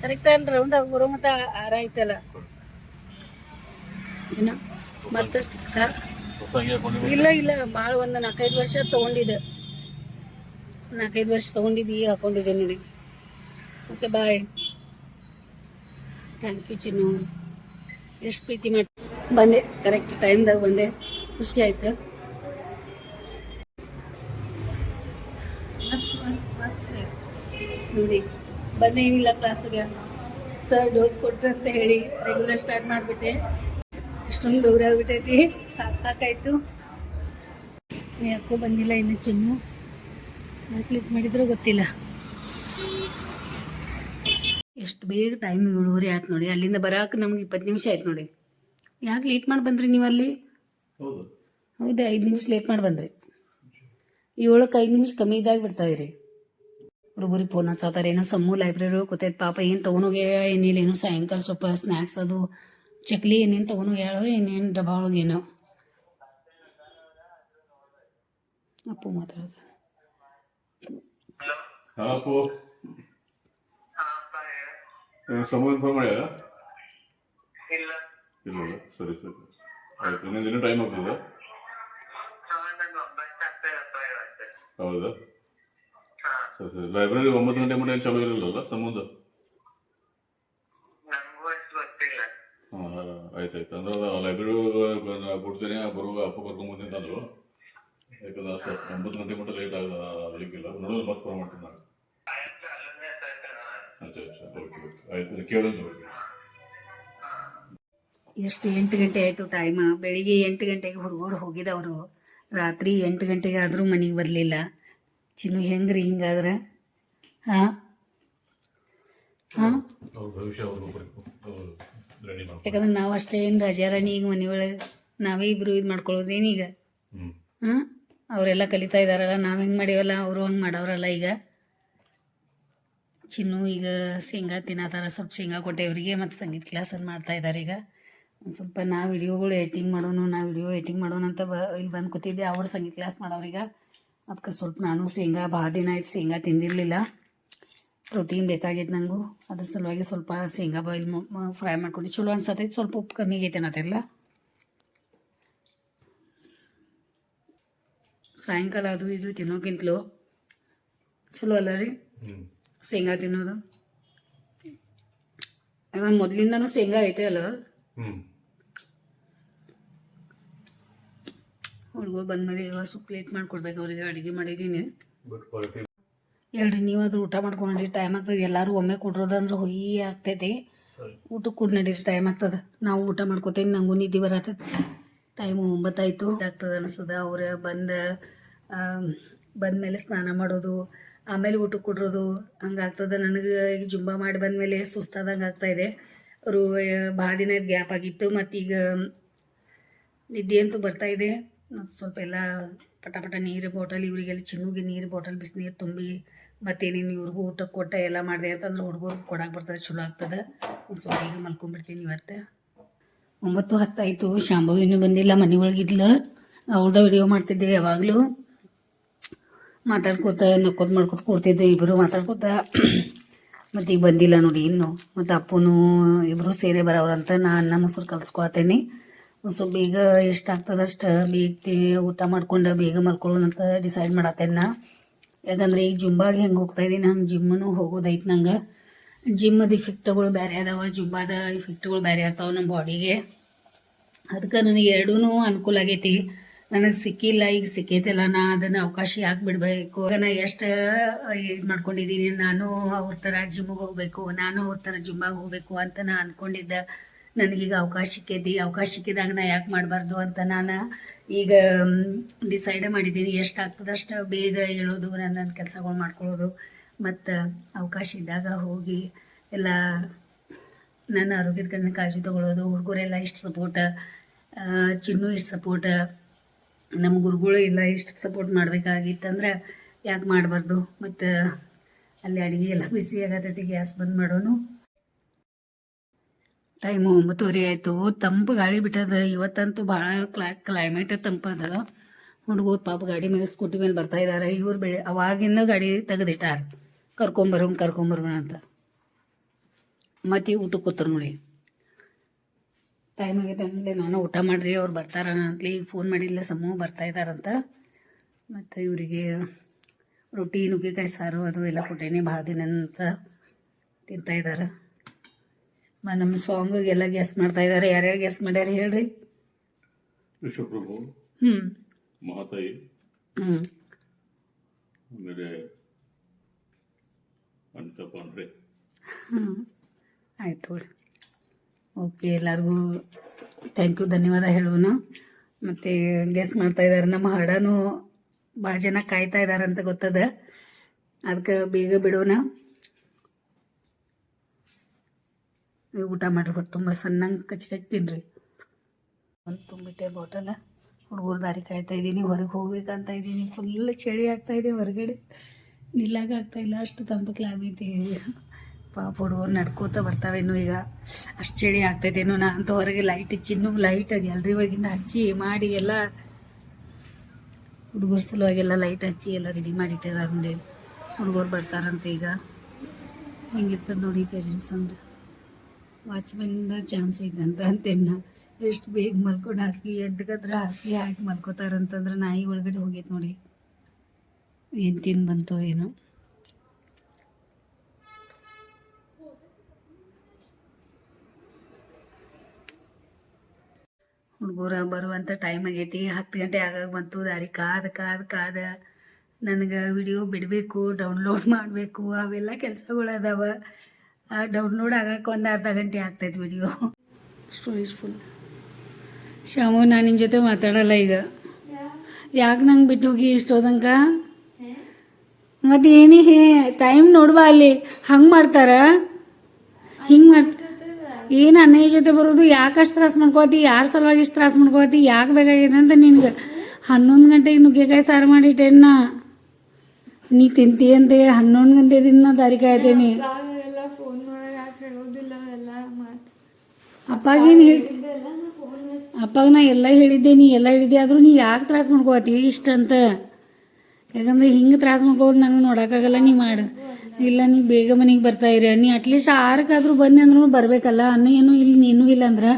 ಕರೆಕ್ಟ್ ಅಲ್ಲ ರೌಂಡ್ ಆಗಿ ಬರೋ ಮತ್ತೆ ಆರ ಐತಲ್ಲ ಇನ್ನ ಮತ್ತೆ ಇಲ್ಲ ಇಲ್ಲ ಭಾಳ ಒಂದು 4-5 ವರ್ಷ ತೊಗೊಂಡಿದ್ದೆ 4-5 ವರ್ಷ ತೊಗೊಂಡಿದ್ದು ಈಗ ಹಾಕೊಂಡಿದ್ದೆ ನೋಡಿ ಓಕೆ ಬಾಯ್ ಥ್ಯಾಂಕ್ ಯು ಚಿನ್ನು ಎಷ್ಟು ಪ್ರೀತಿ ಮಾಡಿ ಬಂದೆ ಕರೆಕ್ಟ್ ಟೈಮ್ದಾಗ ಬಂದೆ ಖುಷಿ ಆಯ್ತು ಮಸ್ತ್ ಮಸ್ತ್ ಮಸ್ತ್ ನೋಡಿ ಬಂದೆ ಏನಿಲ್ಲ ಕ್ಲಾಸಿಗೆ ಸರ್ ಡೋಸ್ ಕೊಟ್ರು ಅಂತ ಹೇಳಿ ರೆಗ್ಯುಲರ್ ಸ್ಟಾರ್ಟ್ ಮಾಡಿಬಿಟ್ಟೆ ಅಷ್ಟೊಂದು ದೂರ ಆಗ್ಬಿಟ್ಟೈತಿ ಸಾಕಾಯ್ತು ಯಾಕೋ ಬಂದಿಲ್ಲ ಇನ್ನು ಚಿನ್ನು ಯಾಕೆ ಕ್ಲಿಕ್ ಮಾಡಿದ್ರೂ ಗೊತ್ತಿಲ್ಲ ಎಷ್ಟು ಬೇಗ ಟೈಮ್ 7:30 ಆಯ್ತು ನೋಡಿ ಅಲ್ಲಿಂದ ಬರೋಕೆ ನಮ್ಗೆ 20 ನಿಮಿಷ ಆಯ್ತು ನೋಡಿ ಯಾಕೆ ಲೇಟ್ ಮಾಡಿ ಬಂದ್ರಿ ನೀವು ಅಲ್ಲಿ ಹೌದಾ 5 ನಿಮಿಷ ಲೇಟ್ ಮಾಡಿ ಬಂದ್ರಿ 7ಕ್ಕೆ 5 ನಿಮಿಷ ಕಮ್ಮಿ ಇದಾಗಿ ಬಿಡ್ತಾಯಿರಿ ಹುಡುಗರಿಗೆ ಫೋನ್ ಹಚ್ಚಾತಾರೆ ಏನೋ ಸಮ್ಮು ಲೈಬ್ರರಿ ಕೂತೈತೆ ಪಾಪ ಏನು ತೊಗೊಂಡೋಗಿ ಏನಿಲ್ಲ ಏನೋ ಸಾಯಂಕಾಲ ಸ್ವಲ್ಪ ಸ್ನ್ಯಾಕ್ಸ್ ಅದು ಚಕ್ಲಿ ಏನೇನು ತೊಗೊಂಡೋಗಿ ಹೇಳೋ ಏನೇನು ಡಬ್ಬ ಒಳಗೇನೋ ಅಪ್ಪು ಮಾತಾಡ್ತಾರೆ ಸಮಯ ಇನ್ಫಾರ್ಮ್ ಮಾಡ್ಯಾರ ಇಲ್ಲ ಸರಿ ಸರಿ ಆಯ್ತು ಇನ್ನೊಂದು ದಿನ ಟೈಮ್ ಆಗ್ತದ ಹೌದಾ ಸರಿ ಸರಿ ಲೈಬ್ರರಿ 9 ಗಂಟೆ ಮಟ್ಟ ಏನು ಚಾಲೂ ಇರಲಿಲ್ಲ ಸಮುದ ಹಾಂ ಆಯ್ತಾಯ್ತು ಅಂದ್ರೆ ಲೈಬ್ರರಿ ಕೊಡ್ತೀನಿ ಬರುವಾಗ ಅಪ್ಪ ಕರ್ಕೊಂಡ್ಬರ್ತೀನಿ ಅಂದರು ಯಾಕಂದ್ರೆ ಅಷ್ಟು 9 ಗಂಟೆ ಮಟ್ಟ ಲೇಟ್ ಆಗಲಿಕ್ಕಿಲ್ಲ ನೋಡೋದು ಮಸ್ತ್ ಫೋನ್ ಮಾಡ್ತೀನಿ ನಾನು ಆಯ್ತು ಕೇಳೋದು ಎಷ್ಟು 8 ಗಂಟೆ ಆಯಿತು ಟೈಮ್ ಬೆಳಿಗ್ಗೆ 8 ಗಂಟೆಗೆ ಹುಡುಗರು ಹೋಗಿದವರು ರಾತ್ರಿ 8 ಗಂಟೆಗೆ ಆದರೂ ಮನೆಗೆ ಬರಲಿಲ್ಲ ಚಿನ್ನು ಹೆಂಗ್ರಿ ಹಿಂಗಾದ್ರೆ ಹಾಂ ಹಾಂ ಯಾಕಂದ್ರೆ ನಾವು ಅಷ್ಟೇ ಏನು ರಾಜಾರಾಣಿ ಈಗ ಮನೆಯೊಳಗೆ ನಾವೇ ಇಬ್ಬರು ಇದು ಮಾಡ್ಕೊಳ್ಳೋದೇನೀಗ ಹಾಂ ಅವರೆಲ್ಲ ಕಲಿತಾ ಇದ್ದಾರಲ್ಲ ನಾವು ಹೆಂಗೆ ಮಾಡೀವಲ್ಲ ಅವರು ಹಂಗೆ ಮಾಡೋರಲ್ಲ ಈಗ ಚಿನ್ನು ಈಗ ಶೇಂಗಾ ತಿನ್ನತ್ತಾರ ಸ್ವಲ್ಪ ಶೇಂಗಾ ಕೊಟ್ಟೆವರಿಗೆ ಮತ್ತು ಸಂಗೀತ ಕ್ಲಾಸನ್ನು ಮಾಡ್ತಾ ಇದ್ದಾರೆ ಈಗ ಒಂದು ಸ್ವಲ್ಪ ನಾ ವಿಡಿಯೋಗಳು ಎಡಿಟಿಂಗ್ ಮಾಡೋಣ ಅಂತ ಇಲ್ಲಿ ಬಂದು ಕೂತಿದ್ದೆ ಅವ್ರು ಸಂಗೀತ ಕ್ಲಾಸ್ ಮಾಡೋರೀಗ ಅದಕ್ಕೆ ಸ್ವಲ್ಪ ನಾನು ಶೇಂಗಾ ಭಾಳ ದಿನ ಆಯ್ತು ಶೇಂಗಾ ತಿಂದಿರಲಿಲ್ಲ ಪ್ರೋಟೀನ್ ಬೇಕಾಗಿತ್ತು ನನಗೂ ಅದ್ರ ಸಲುವಾಗಿ ಸ್ವಲ್ಪ ಶೇಂಗಾ ಬಾಯ್ಲ್ ಫ್ರೈ ಮಾಡ್ಕೊಂಡು ಚಲೋ ಅನ್ಸತ್ತೈತೆ ಸ್ವಲ್ಪ ಉಪ್ಪು ಕಮ್ಮಿ ಆಗೈತೆ ಅನ್ನತ್ತಿಲ್ಲ ಸಾಯಂಕಾಲ ಅದು ಇದು ತಿನ್ನೋಕ್ಕಿಂತಲೂ ಚಲೋ ಅಲ್ಲ ರೀ ಶೇಂಗಾ ತಿನ್ನೋದು ಇವಾಗ ಮೊದಲಿಂದನೂ ಶೇಂಗಾ ಐತೆ ಅಲ್ಲ ಹುಡುಗರು ಬಂದ್ಮೇಲೆ ಇವಾಗ ಸ್ವಲ್ಪ ಲೇಟ್ ಮಾಡ್ಕೊಡ್ಬೇಕು ಅವ್ರಿಗೆ ಅಡುಗೆ ಮಾಡಿದ್ದೀನಿ ಹೇಳ್ರಿ ನೀವಾದ್ರೂ ಊಟ ಮಾಡ್ಕೊಂಡು ಟೈಮ್ ಆಗ್ತದೆ ಎಲ್ಲರೂ ಒಮ್ಮೆ ಕೊಡ್ರೋದಂದ್ರೆ ಹೊಯ್ಯಿ ಆಗ್ತೈತಿ ಊಟಕ್ಕೆ ಕೂಡ ನಡೀರಿ ಟೈಮ್ ಆಗ್ತದೆ ನಾವು ಊಟ ಮಾಡ್ಕೋತೇನೆ ನಂಗೂ ನಿದ್ದೆ ಬರತ್ತದ ಟೈಮು 9 ಆಯಿತು ಆಗ್ತದೆ ಅನಿಸ್ತದೆ ಅವ್ರು ಬಂದಮೇಲೆ ಸ್ನಾನ ಮಾಡೋದು ಆಮೇಲೆ ಊಟಕ್ಕೆ ಕೊಡ್ರೋದು ಹಂಗಾಗ್ತದೆ ನನಗೆ ಈಗ ಜುಂಬಾ ಮಾಡಿ ಬಂದಮೇಲೆ ಸುಸ್ತಾದಂಗೆ ಆಗ್ತಾಯಿದೆ ಅವರು ಭಾಳ ದಿನ ಗ್ಯಾಪ್ ಆಗಿತ್ತು ಮತ್ತೀಗ ನಿದ್ದೆ ಅಂತೂ ಬರ್ತಾಯಿದೆ ಮತ್ತು ಸ್ವಲ್ಪ ಎಲ್ಲ ಪಟ ನೀರು ಬಾಟಲ್ ಇವರಿಗೆಲ್ಲ ಚಿನ್ನುಗೆ ನೀರು ಬಾಟಲ್ ಬಿಸಿನೀರು ತುಂಬಿ ಮತ್ತೇನೇನು ಇವ್ರಿಗೂ ಊಟಕ್ಕೆ ಕೊಟ್ಟ ಎಲ್ಲ ಮಾಡಿದೆ ಅಂತಂದ್ರೆ ಹುಡುಗರು ಕೊಡಕ್ಕೆ ಬರ್ತದೆ ಚಲೋ ಆಗ್ತದೆ ಸ್ವಲ್ಪ ಈಗ ಮಲ್ಕೊಂಡ್ಬಿಡ್ತೀನಿ ಇವತ್ತು 9:10 ಆಯಿತು ಶಾಂಭವಿ ಇನ್ನೂ ಬಂದಿಲ್ಲ ಮನೆಯೊಳಗಿದ್ಲು ಅವ್ರದ್ದು ವಿಡಿಯೋ ಮಾಡ್ತಿದ್ದೆ ಯಾವಾಗಲೂ ಮಾತಾಡ್ಕೋತ ನಕ್ಕೋತ ಮಾಡ್ಕೊತ ಕೊಡ್ತಿದ್ದೆ ಇಬ್ಬರು ಮಾತಾಡ್ಕೋತ ಮತ್ತು ಈಗ ಬಂದಿಲ್ಲ ನೋಡಿ ಇನ್ನು ಮತ್ತು ಅಪ್ಪನೂ ಇಬ್ಬರು ಸೇರೆ ಬರೋರಂತ ನಾ ಅನ್ನ ಮೊಸರು ಕಲ್ಸ್ಕೊತೇನೆ ಸ್ವಲ್ಪ ಬೇಗ ಎಷ್ಟಾಗ್ತದೆ ಅಷ್ಟು ಬೇಗ ಊಟ ಮಾಡ್ಕೊಂಡು ಬೇಗ ಮಲ್ಕೊಳ್ಳೋಣಂತ ಡಿಸೈಡ್ ಮಾಡತ್ತೇನೆ ನಾ ಯಾಕಂದ್ರೆ ಈಗ ಜುಂಬಾಗೆ ಹೆಂಗೆ ಹೋಗ್ತಾಯಿದ್ದೀನಿ ಹಂಗೆ ಜಿಮ್ಮೂ ಹೋಗೋದೈತೆ ನಂಗೆ ಜಿಮ್ಮದ ಇಫೆಕ್ಟ್ಗಳು ಬೇರೆ ಅದಾವ ಜುಂಬಾದ ಇಫೆಕ್ಟ್ಗಳು ಬೇರೆ ಆಗ್ತಾವೆ ನಮ್ಮ ಬಾಡಿಗೆ ಅದಕ್ಕೆ ನನಗೆ ಎರಡೂ ಅನುಕೂಲ ಆಗೈತಿ ನನಗೆ ಸಿಕ್ಕಿಲ್ಲ ಈಗ ಸಿಕ್ಕೈತಲ್ಲ ನಾ ಅದನ್ನು ಅವಕಾಶ ಯಾಕೆ ಬಿಡಬೇಕು ನಾ ಎಷ್ಟು ಇದು ಮಾಡ್ಕೊಂಡಿದ್ದೀನಿ ನಾನು ಅವ್ರ ಥರ ಜಿಮ್ಮಿಗೆ ಹೋಗಬೇಕು ನಾನು ಅವ್ರ ಥರ ಜಿಮ್ಮಾಗೆ ಹೋಗಬೇಕು ಅಂತ ನಾ ಅಂದ್ಕೊಂಡಿದ್ದೆ ನನಗೀಗ ಅವಕಾಶ ಸಿಕ್ಕಿದಾಗ ನಾ ಯಾಕೆ ಮಾಡಬಾರ್ದು ಅಂತ ನಾನು ಈಗ ಡಿಸೈಡ್ ಮಾಡಿದ್ದೀನಿ ಎಷ್ಟು ಆಗ್ತದೆ ಅಷ್ಟು ಬೇಗ ಹೇಳೋದು ನನ್ನ ಕೆಲಸಗಳು ಮಾಡ್ಕೊಳ್ಳೋದು ಮತ್ತು ಅವಕಾಶ ಇದ್ದಾಗ ಹೋಗಿ ಎಲ್ಲ ನನ್ನ ಆರೋಗ್ಯದ ಕಡೆ ಕಾಳಜಿ ತೊಗೊಳ್ಳೋದು. ಹುಡುಗರೆಲ್ಲ ಇಷ್ಟು ಸಪೋರ್ಟ, ಚಿನ್ನು ಇಷ್ಟು ಸಪೋರ್ಟ, ನಮ್ಮ ಗುರುಗಳು ಎಲ್ಲ ಇಷ್ಟು ಸಪೋರ್ಟ್ ಮಾಡಬೇಕಾಗಿತ್ತಂದ್ರೆ ಯಾಕೆ ಮಾಡಬಾರ್ದು. ಮತ್ತು ಅಲ್ಲಿ ಅಡುಗೆ ಎಲ್ಲ ಬಿಸಿ ಆಗತೈತಿ, ಗ್ಯಾಸ್ ಬಂದ್ ಮಾಡೋನು. ಟೈಮು 9:30 ಆಯಿತು. ತಂಪು ಗಾಳಿ ಬಿಟ್ಟದ. ಇವತ್ತಂತೂ ಭಾಳ ಕ್ಲೈಮೇಟ್ ತಂಪದ. ಹುಡುಗರು ಪಾಪ ಗಾಡಿ ಮೇಲೆ ಸ್ಕೂಟಿ ಮೇಲೆ ಬರ್ತಾ ಇದ್ದಾರೆ. ಇವ್ರು ಅವಾಗಿಂದ ಗಾಡಿ ತೆಗೆದಿಟ್ಟಾರ, ಕರ್ಕೊಂಬರೋಣ ಅಂತ. ಮತ್ತೆ ಊಟಕ್ಕೆ ಕೂತರು ನೋಡಿ. ಟೈಮ್ ಆಗೈತೆ ಅಂದರೆ ನಾನು ಊಟ ಮಾಡಿರಿ ಅವ್ರು ಬರ್ತಾರ ಅಂತಲಿ ಈಗ ಫೋನ್ ಮಾಡಿಲ್ಲ. ಸಮೂಹ ಬರ್ತಾ ಇದ್ದಾರಂತ. ಮತ್ತು ಇವರಿಗೆ ರೊಟ್ಟಿ ನುಗ್ಗೆಕಾಯಿ ಸಾರು ಅದು ಎಲ್ಲ ಕೊಟ್ಟೇನೆ, ಭಾಳ ದಿನ ಅಂತ ತಿಂತಾಯಿದ್ದಾರೆ. ನಮ್ಮ ಸಾಂಗಿಗೆಲ್ಲ ಗೆಸ್ ಮಾಡ್ತಾ ಇದ್ದಾರೆ. ಯಾರ್ಯಾರು ಗೆಸ್ ಮಾಡ್ಯಾರ ಹೇಳ್ರಿ. ವಿಶ್ವಪ್ರಭು, ಮಹಾತಾಯಿ, ಆಮೇಲೆ ಅನಿತಾ ಪಾಂಡ್ರೆ. ಆಯ್ತು ಓಕೆ. ಎಲ್ಲರಿಗೂ ಥ್ಯಾಂಕ್ ಯು, ಧನ್ಯವಾದ ಹೇಳೋಣ. ಮತ್ತು ಗೆಸ್ ಮಾಡ್ತಾ ಇದ್ದಾರೆ. ನಮ್ಮ ಹಾಡನೂ ಭಾಳ ಜನ ಕಾಯ್ತಾ ಇದ್ದಾರೆ ಅಂತ ಗೊತ್ತದ, ಅದಕ್ಕೆ ಬೇಗ ಬಿಡೋಣ. ಊಟ ಮಾಡ್ರಿ, ಹೊಟ್ಟು ತುಂಬ ಸಣ್ಣಂಗೆ ಕಚ್ಚಿ ತಿನ್ನಿರಿ. ಒಂದು ತುಂಬಿಟ್ಟೆ ಬಾಟಲ. ಹುಡುಗರು ದಾರಿ ಕಾಯ್ತಾ ಇದ್ದೀನಿ, ಹೊರಗೆ ಹೋಗ್ಬೇಕಂತ ಇದ್ದೀನಿ. ಫುಲ್ ಚಳಿ ಆಗ್ತಾಯಿದೆ ಹೊರಗಡೆ, ನಿಲ್ಲಾಗ್ತಾಯಿಲ್ಲ, ಅಷ್ಟು ತಂಪು ಕ್ಲೈಮೇಟ್. ಪಾಪ ಹುಡುಗರು ನಡ್ಕೋತ ಬರ್ತಾವೇನೋ ಈಗ, ಅಷ್ಟು ಚಳಿ ಆಗ್ತೈತೇನೋ. ನಾ ಅಂತೂ ಹೊರಗೆ ಲೈಟ್ ಚಿನ್ನು ಲೈಟ್ ಗ್ಯಾಲ್ರಿ ಒಳಗಿಂದ ಹಚ್ಚಿ ಮಾಡಿ ಎಲ್ಲ ಹುಡುಗರ ಸಲುವಾಗೆಲ್ಲ ಲೈಟ್ ಹಚ್ಚಿ ಎಲ್ಲ ರೆಡಿ ಮಾಡಿಟ್ಟಿದ್ದಾರೆ ನೋಡಿ. ಹುಡುಗರು ಬರ್ತಾರಂತೆ ಈಗ. ಹಿಂಗಿರ್ತದೆ ನೋಡಿ ಪೇರೆಂಟ್ಸ್ ಅಂದ್ರೆ. ವಾಚ್ಮೆನ್ದ ಚಾನ್ಸ್ ಐತಂತ ಅಂತೇನ. ಎಷ್ಟು ಬೇಗ ಮಲ್ಕೊಂಡು ಹಾಸಿಗೆ 8 ಗಂಟೆ ಹಾಸಿಗೆ ಹಾಕಿ ಮಲ್ಕೋತಾರಂತಂದ್ರೆ ನಾಯಿ ಒಳಗಡೆ ಹೋಗೈತೆ ನೋಡಿ. ಏನು ತಿಂದು ಬಂತೋ ಏನೋ. ಹುಡುಗರ ಬರುವಂಥ ಟೈಮ್ ಆಗೈತಿ. 10 ಗಂಟೆ ಆಗಾಗ ಬಂತು. ದಾರಿ ಕಾದ ನನಗೆ ವಿಡಿಯೋ ಬಿಡಬೇಕು, ಡೌನ್ಲೋಡ್ ಮಾಡಬೇಕು, ಅವೆಲ್ಲ ಕೆಲಸಗಳು ಅದಾವ. ಡೌನ್ಲೋಡ್ ಆಗಕ್ಕೆ ಒಂದು ಅರ್ಧ ಗಂಟೆ ಆಗ್ತೈತೆ ವಿಡಿಯೋ. Storage full. ಶ್ಯಾಮು, ನಾನು ನಿನ್ನ ಜೊತೆ ಮಾತಾಡಲ್ಲ ಈಗ. ಯಾಕೆ ನಂಗೆ ಬಿಟ್ಟು ಹೋಗಿ ಇಷ್ಟೋದಂಕ? ಮತ್ತು ಟೈಮ್ ನೋಡ್ಬಾ, ಅಲ್ಲಿ ಹಂಗೆ ಮಾಡ್ತಾರ, ಹಿಂಗೆ ಮಾಡ್ತಾರೆ. ಏನು ಅಣ್ಣಯ್ಯ ಜೊತೆ ಬರೋದು? ಯಾಕೆ ಅಷ್ಟು ತ್ರಾಸ ಮಾಡ್ಕೋತಿ? ಯಾರ ಸಲುವಾಗಿ ಇಷ್ಟು ತ್ರಾಸ ಮಾಡ್ಕೋತಿ? ಯಾಕೆ ಬೇಕಾಗಿದೆ ಅಂತ ನಿನ್ಗೆ 11 ಗಂಟೆಗೆ ನುಗ್ಗೆಕಾಯಿ ಸಾರು ಮಾಡಿಟ್ಟೇನ. ನೀ ತಿಂತಿ ಅಂತೇಳಿ 11 ಗಂಟೆದಿಂದ ದಾರಿ ಕಾಯ್ತೇನಿ. ಅಪ್ಪಾಗೇನು ಅಪ್ಪಾಗ ನಾ ಎಲ್ಲ ಹೇಳಿದ್ದೆ, ನೀ ಎಲ್ಲ ಹೇಳಿದ್ದೆ. ಆದರೂ ನೀ ಯಾಕೆ ತ್ರಾಸ ಮಾಡ್ಕೋತಿ ಇಷ್ಟಂತ? ಯಾಕಂದ್ರೆ ಹಿಂಗೆ ತ್ರಾಸ ಮಾಡ್ಕೋದು ನನಗೆ ನೋಡೋಕ್ಕಾಗಲ್ಲ. ನೀ ಮಾಡು. ಇಲ್ಲ, ನೀ ಬೇಗ ಮನೆಗೆ ಬರ್ತಾಯಿರಿ. ನೀ ಅಟ್ಲೀಸ್ಟ್ 6 ಬಂದೆ ಅಂದ್ರೂ ಬರಬೇಕಲ್ಲ. ಅನ್ನ ಏನೂ ಇಲ್ಲ, ನೀನು ಇಲ್ಲ ಅಂದ್ರೆ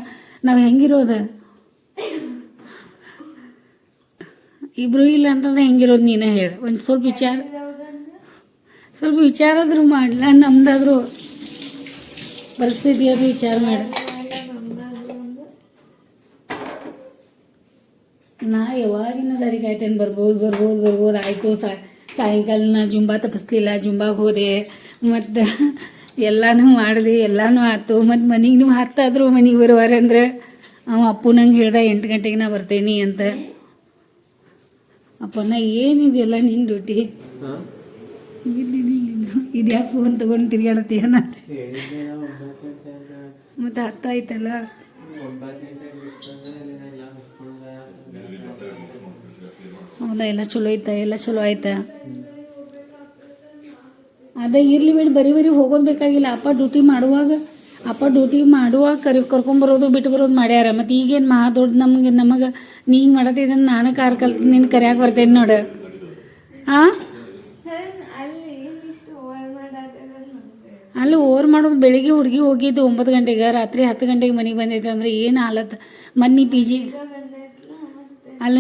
ನಾವು ಹೆಂಗಿರೋದು? ಇಬ್ಬರು ಇಲ್ಲ ಅಂತಂದ್ರೆ ಹೆಂಗಿರೋದು ನೀನೇ ಹೇಳು. ಒಂದು ಸ್ವಲ್ಪ ವಿಚಾರ ಆದರೂ ಮಾಡಲ. ನಮ್ದಾದ್ರೂ ಪರಿಸ್ಥಿತಿ ಅದು ವಿಚಾರ ಮಾಡು. ನಾ ಯಾವಾಗಿನ ದಾರಿ ಕಾಯ್ತೇನೆ. ಬರ್ಬೋದು. ಆಯಿತು. ಸಾಯಂಕಾಲ ನಾ ಜುಂಬಾ ತಪ್ಪಿಸ್ಲಿಲ್ಲ, ಜುಂಬಾಗೆ ಹೋದೆ, ಮತ್ತು ಎಲ್ಲನೂ ಮಾಡಿದೆ, ಎಲ್ಲನೂ ಆಯ್ತು. ಮತ್ತು ಮನೆಗೂ ಹತ್ತಾದರೂ ಮನೆಗೆ ಬರುವಾರ ಅಂದ್ರೆ ಅವ ಅಪ್ಪು ನಂಗೆ ಹೇಳ್ದ 8 ಗಂಟೆಗೆ ನಾ ಬರ್ತೇನೆ ಅಂತ. ಅಪ್ಪನ ಏನಿದೆಯಲ್ಲ ನಿನ್ನ ಡ್ಯೂಟಿ ಇದು ಯಾಕೆ ಫೋನ್ ತೊಗೊಂಡು ತಿರ್ಗಾಡತ್ತೀಯ? ಮತ್ತು ಹತ್ತಾಯ್ತಲ್ಲ. ಹೌದಾ? ಎಲ್ಲ ಚಲೋ ಆಯ್ತಾ? ಅದೇ ಇರಲಿ ಬಿಡು, ಬರೀ ಹೋಗೋದು ಬೇಕಾಗಿಲ್ಲ. ಅಪ್ಪ ಡ್ಯೂಟಿ ಮಾಡುವಾಗ ಕರ್ಕೊಂಬರೋದು ಬಿಟ್ಟು ಬರೋದು ಮಾಡ್ಯಾರ. ಮತ್ತು ಈಗೇನು ಮಹಾ ದೊಡ್ಡ ನಮಗೆ ನೀ ಹಿಂಗೆ ಮಾಡತ್ತಿದ್ದಂದ್ರೆ ನಾನು ಕಾರ್ ಕಲ್ತು ನಿನ್ನ ಕರ್ಯಾಕೆ ಬರ್ತೇನೆ ನೋಡು. ಹಾಂ, ಅಲ್ಲಿ ಓವರ್ ಮಾಡೋದು. ಬೆಳಿಗ್ಗೆ ಹುಡುಗಿ ಹೋಗಿದ್ದು 9 ಗಂಟೆಗೆ, ರಾತ್ರಿ 10 ಗಂಟೆಗೆ ಮನೆಗೆ ಬಂದೈತೆ ಅಂದ್ರೆ ಏನು ಹಾಲತ್. ಮತ್ತು ನೀ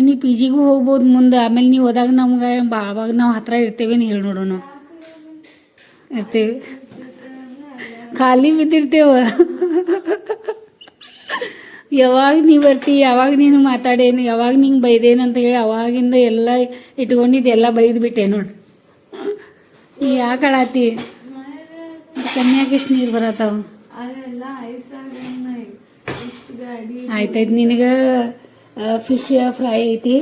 ನೀ ಪಿ ಜಿಗೂ ಹೋಗ್ಬೋದು ಮುಂದೆ. ಆಮೇಲೆ ನೀವು ಹೋದಾಗ ನಮ್ಗೆ ಭಾಳವಾಗ ನಾವು ಹತ್ತಿರ ಇರ್ತೇವೇನು ಹೇಳಿ ನೋಡೋಣ. ಇರ್ತೀವಿ, ಖಾಲಿ ಬಿದ್ದಿರ್ತೇವೆ. ಯಾವಾಗ ನೀ ಬರ್ತಿ, ಯಾವಾಗ ನೀನು ಮಾತಾಡೇನು, ಯಾವಾಗ ನಿಂಗೆ ಬೈದೇನು ಅಂತ ಹೇಳಿ ಅವಾಗಿಂದ ಎಲ್ಲ ಇಟ್ಕೊಂಡಿದ್ದು ಎಲ್ಲ ಬೈದ್ಬಿಟ್ಟೆ ನೋಡಿ. ನೀ ಯಾಕೆ ಅಳಾತಿ? ಕನ್ಯಾಕ ಎಷ್ಟು ನೀರು ಬರತ್ತಾವ? ಆಯ್ತಾಯ್ತು. ನಿನಗೆ ಫಿಶ್ ಫ್ರೈ ಐತಿ,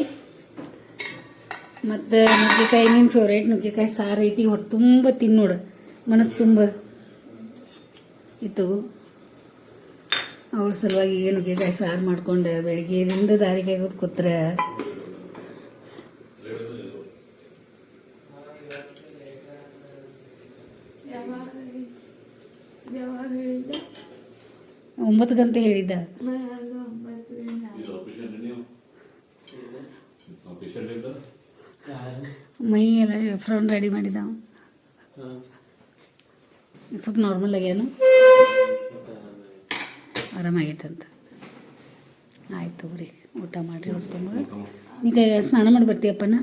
ಮತ್ತು ನುಗ್ಗೆಕಾಯಿ ನಿನ್ನ ಫೇವ್ರೇಟ್ ನುಗ್ಗೆಕಾಯಿ ಸಾರು ಐತಿ. ಹೊಟ್ಟೆ ತುಂಬ ತಿನ್ನೋಡು, ಮನಸ್ಸು ತುಂಬ ಇತ್ತು. ಅವಳ ಸಲುವಾಗಿ ಈಗ ನುಗ್ಗೆಕಾಯಿ ಸಾರು ಮಾಡ್ಕೊಂಡು ಬೆಳಿಗ್ಗೆಯಿಂದ ದಾರಿಗೆ ಆಗೋದು ಕೂತ್ರೆ ಯಾವಾಗ ಹೇಳಿದ್ದ 9 ಗಂಟೆ ಹೇಳಿದ್ದ. ಮೈ ಎಲ್ಲ ಫ್ರೋನ್ ರೆಡಿ ಮಾಡಿದ್ದ ಅವ. ಸ್ವಲ್ಪ ನಾರ್ಮಲ್ ಆಗ್ಯಾನು, ಆರಾಮಾಗೈತಂತ. ಆಯ್ತು ತಗೋರಿ, ಊಟ ಮಾಡಿರಿ. ಹೊಟ್ಟೆ ಮಗ ನೀ ಕೈ ಸ್ನಾನ ಮಾಡಿ ಬರ್ತೀಯಪ್ಪನ.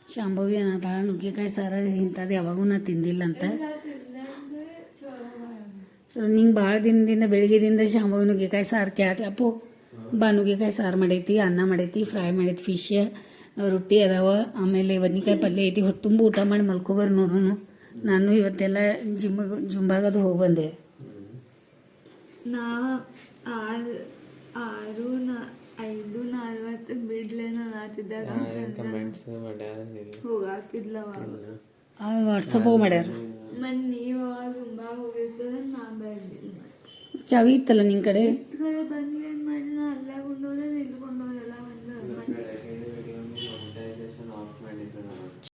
ಶಾಂಭವಿ ಅನ್ನೋದ ನುಗ್ಗೆಕಾಯಿ ಸಾರು ಇಂಥದ್ದು ಯಾವಾಗೂ ನಾ ತಿಂದಿಲ್ಲ ಅಂತ. ನಿಂಗೆ ಭಾಳ ದಿನದಿಂದ ಬೆಳಿಗ್ಗೆದಿಂದ ಶಾಂಭವಿ ನುಗ್ಗೆಕಾಯಿ ಸಾರು ಕೇಳತ್ತೆ. ಅಪ್ಪು ಬಾ ನುಗ್ಗೆಕಾಯಿ ಸಾರು ಮಾಡೈತಿ, ಅನ್ನ ಮಾಡೈತಿ, ಫ್ರೈ ಮಾಡೈತಿ, ಫಿಶ್, ರೊಟ್ಟಿ ಅದಾವ, ಆಮೇಲೆ ಬದ್ನಿಕಾಯಿ ಪಲ್ಯ ಐತಿ. ಹೊಟ್ಟು ತುಂಬ ಊಟ ಮಾಡಿ ಮಲ್ಕೊಬರ್ ನೋಡೋನು. ನಾನು ಇವತ್ತೆಲ್ಲ ಜುಂಬಾಗದು ಹೋಗಿ ಬಂದೆ. ನಾ 5:40 ಬಿಡ್ಲೇನ ನಾತಿದ್ದಾಗ ಹೋಗಾತಿದ್ಲವ. ವಾಟ್ಸಪ್ ಮಾಡ್ಯಾರ. ಮತ್ತು ನೀವು ಅವಾಗ ತುಂಬಾ ಹೋಗಿರ್ತದ, ನಾ ಬೇಡ ಚಾವಿ ಇತ್ತಲ್ಲ ನಿನ್ನ ಕಡೆ. ಬಂದು ಏನು ಮಾಡಿ ನಾ ಅಲ್ಲೇ ಕೊಂಡೋದ ನಿಲ್ಕೊಂಡೋದೆಲ್ಲ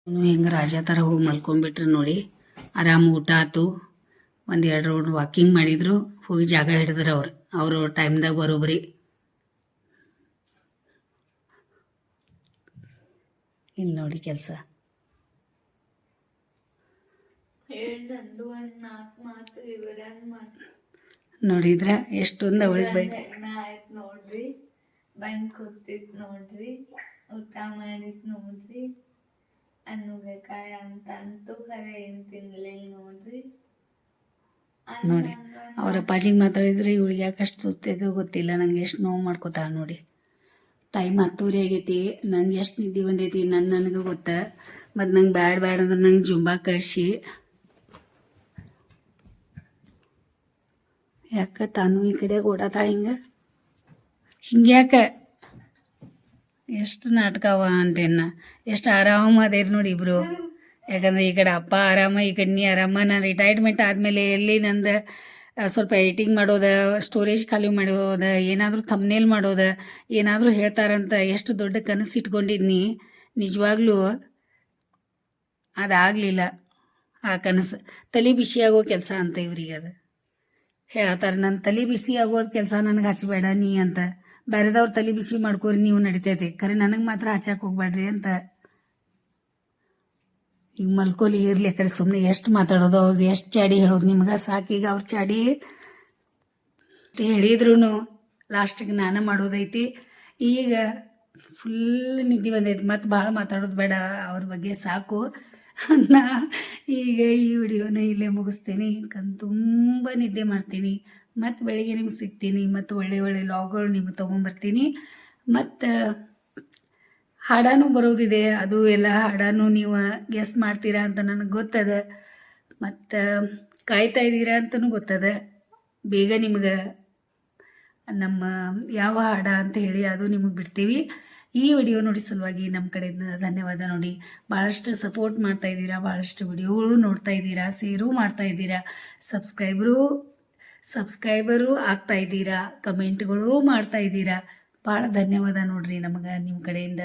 ಒಂದು ಹೆಂಗೆ ರಾಜ ಥರ ಹೋಗಿ ಮಲ್ಕೊಂಡ್ಬಿಟ್ರು ನೋಡಿ. ಆರಾಮ ಊಟ ಆಯ್ತು, 1-2 ರೌಂಡ್ ವಾಕಿಂಗ್ ಮಾಡಿದ್ರು, ಹೋಗಿ ಜಾಗ ಹಿಡಿದ್ರು ಅವ್ರ ಟೈಮ್ದಾಗ ಬರೋಬ್ರಿ. ಇಲ್ಲಿ ನೋಡಿ ಕೆಲಸ ಹೇಳ್ದಂದು ಒಂದು 4 ಮಾತು ವಿವರ ನೋಡಿದ್ರ ಎಷ್ಟೊಂದು ಅವಳಿಗೆ ಬೈ ಆಯ್ತು ನೋಡ್ರಿ, ಬಂದು ಕೂತಿತ್ತು ನೋಡ್ರಿ, ಊಟ ಮಾಡಿತ್ ನೋಡ್ರಿ, ಅನ್ನುಬೇಕಾಯ ಅಂತಂತೂ ಖರೆ ಏನು ತಿನ್ಲಿಲ್ಲ ನೋಡ್ರಿ. ನೋಡಿ ಅವ್ರ ಅಪ್ಪಾಜಿಗೆ ಮಾತಾಡಿದ್ರೆ ಇವಳಿಗೆ ಯಾಕಷ್ಟು ಸುಸ್ತೈತೋ ಗೊತ್ತಿಲ್ಲ. ನಂಗೆ ಎಷ್ಟು ನೋವು ಮಾಡ್ಕೋತಾಳ ನೋಡಿ. ಟೈಮ್ 10:30 ಆಗೈತಿ, ನಂಗೆ ಎಷ್ಟು ನಿದ್ದೆ ಬಂದೈತಿ ನನಗೆ ಗೊತ್ತ. ಮತ್ತು ನಂಗೆ ಬ್ಯಾಡ ಅಂದ್ರೆ ನಂಗೆ ಜುಂಬಾ ಕಳಿಸಿ. ಯಾಕೆ ತಾನು ಈ ಕಡೆ ಓಡಾತಾಳ ಹಿಂಗ್ಯಾಕೆ ಎಷ್ಟು ನಾಟಕವ ಅಂತೇನ. ಎಷ್ಟು ಆರಾಮ ಅದೇರಿ ನೋಡಿ ಇಬ್ರು. ಯಾಕಂದ್ರೆ ಈ ಕಡೆ ಅಪ್ಪ ಆರಾಮ, ಈ ಕಡೆ ನೀ ಆರಾಮ. ನಾನು ರಿಟೈರ್ಮೆಂಟ್ ಆದಮೇಲೆ ಎಲ್ಲಿ ನಂದು ಸ್ವಲ್ಪ ಎಡಿಟಿಂಗ್ ಮಾಡೋದ, ಸ್ಟೋರೇಜ್ ಖಾಲಿ ಮಾಡೋದ, ಏನಾದರೂ ಥಂಬ್ನೇಲ್ ಮಾಡೋದ, ಏನಾದರೂ ಹೇಳ್ತಾರಂತ ಎಷ್ಟು ದೊಡ್ಡ ಕನಸು ಇಟ್ಕೊಂಡಿದ್ನಿ. ನಿಜವಾಗ್ಲೂ ಅದಾಗಲಿಲ್ಲ. ಆ ಕನಸು ತಲೆ ಬಿಸಿ ಆಗೋ ಕೆಲಸ ಅಂತ ಇವ್ರಿಗೆ ಅದು ಹೇಳತ್ತಾರೆ. ನನ್ನ ತಲೆ ಬಿಸಿ ಆಗೋದು ಕೆಲಸ ನನಗೆ ಹಚ್ಚಬೇಡ ನೀ ಅಂತ. ಬೇರೆದವ್ರು ತಲೆ ಬಿಸಿ ಮಾಡ್ಕೋರಿ ನೀವು ನಡಿತೈತಿ, ಖರೆ ನನಗೆ ಮಾತ್ರ ಹಚ್ಚಕ್ಕೆ ಹೋಗ್ಬೇಡ್ರಿ ಅಂತ. ಈಗ ಮಲ್ಕೋಲಿ ಇರ್ಲಿ ಆ ಕಡೆ, ಸುಮ್ಮನೆ ಎಷ್ಟು ಮಾತಾಡೋದು, ಅವ್ರದ್ದು ಎಷ್ಟು ಚಾಡಿ ಹೇಳೋದು ನಿಮ್ಗೆ ಸಾಕೀಗ. ಅವ್ರ ಚಾಡಿ ಹೇಳಿದ್ರು ಲಾಸ್ಟಿಗೆ ನಾನು ಮಾಡೋದೈತಿ. ಈಗ ಫುಲ್ ನಿದ್ದೆ ಬಂದೈತಿ, ಮತ್ತು ಭಾಳ ಮಾತಾಡೋದು ಬೇಡ ಅವ್ರ ಬಗ್ಗೆ, ಸಾಕು. ನಾ ಈಗ ಈ ವಿಡಿಯೋನ ಇಲ್ಲೇ ಮುಗಿಸ್ತೀನಿ. ತುಂಬ ನಿದ್ದೆ ಮಾಡ್ತೀನಿ, ಮತ್ತು ಬೆಳಿಗ್ಗೆ ನಿಮ್ಗೆ ಸಿಗ್ತೀನಿ, ಮತ್ತು ಒಳ್ಳೆ ಲಾಗ್ಗಳು ನಿಮಗೆ ತೊಗೊಂಬರ್ತೀನಿ. ಮತ್ತು ಹಾಡಾನು ಬರೋದಿದೆ, ಅದು ಎಲ್ಲ ಹಾಡಾನು ನೀವು ಗೆಸ್ ಮಾಡ್ತೀರಾ ಅಂತ ನನಗೆ ಗೊತ್ತದ, ಮತ್ತು ಕಾಯ್ತಾ ಇದ್ದೀರಾ ಅಂತಲೂ ಗೊತ್ತದ. ಬೇಗ ನಿಮ್ಗೆ ನಮ್ಮ ಯಾವ ಹಾಡ ಅಂತ ಹೇಳಿ ಅದು ನಿಮಗೆ ಬಿಡ್ತೀವಿ. ಈ ವಿಡಿಯೋ ನೋಡಿ ಸಲುವಾಗಿ ನಮ್ಮ ಕಡೆಯಿಂದ ಧನ್ಯವಾದ. ನೋಡಿ ಭಾಳಷ್ಟು ಸಪೋರ್ಟ್ ಮಾಡ್ತಾಯಿದ್ದೀರಾ, ಭಾಳಷ್ಟು ವಿಡಿಯೋಗಳು ನೋಡ್ತಾ ಇದ್ದೀರಾ, ಶೇರು ಮಾಡ್ತಾಯಿದ್ದೀರಾ, ಸಬ್ಸ್ಕ್ರೈಬರು ಆಗ್ತಾಯಿದ್ದೀರಾ, ಕಮೆಂಟ್ಗಳು ಮಾಡ್ತಾಯಿದ್ದೀರಾ. ಭಾಳ ಧನ್ಯವಾದ ನೋಡ್ರಿ ನಮಗೆ ನಿಮ್ಮ ಕಡೆಯಿಂದ.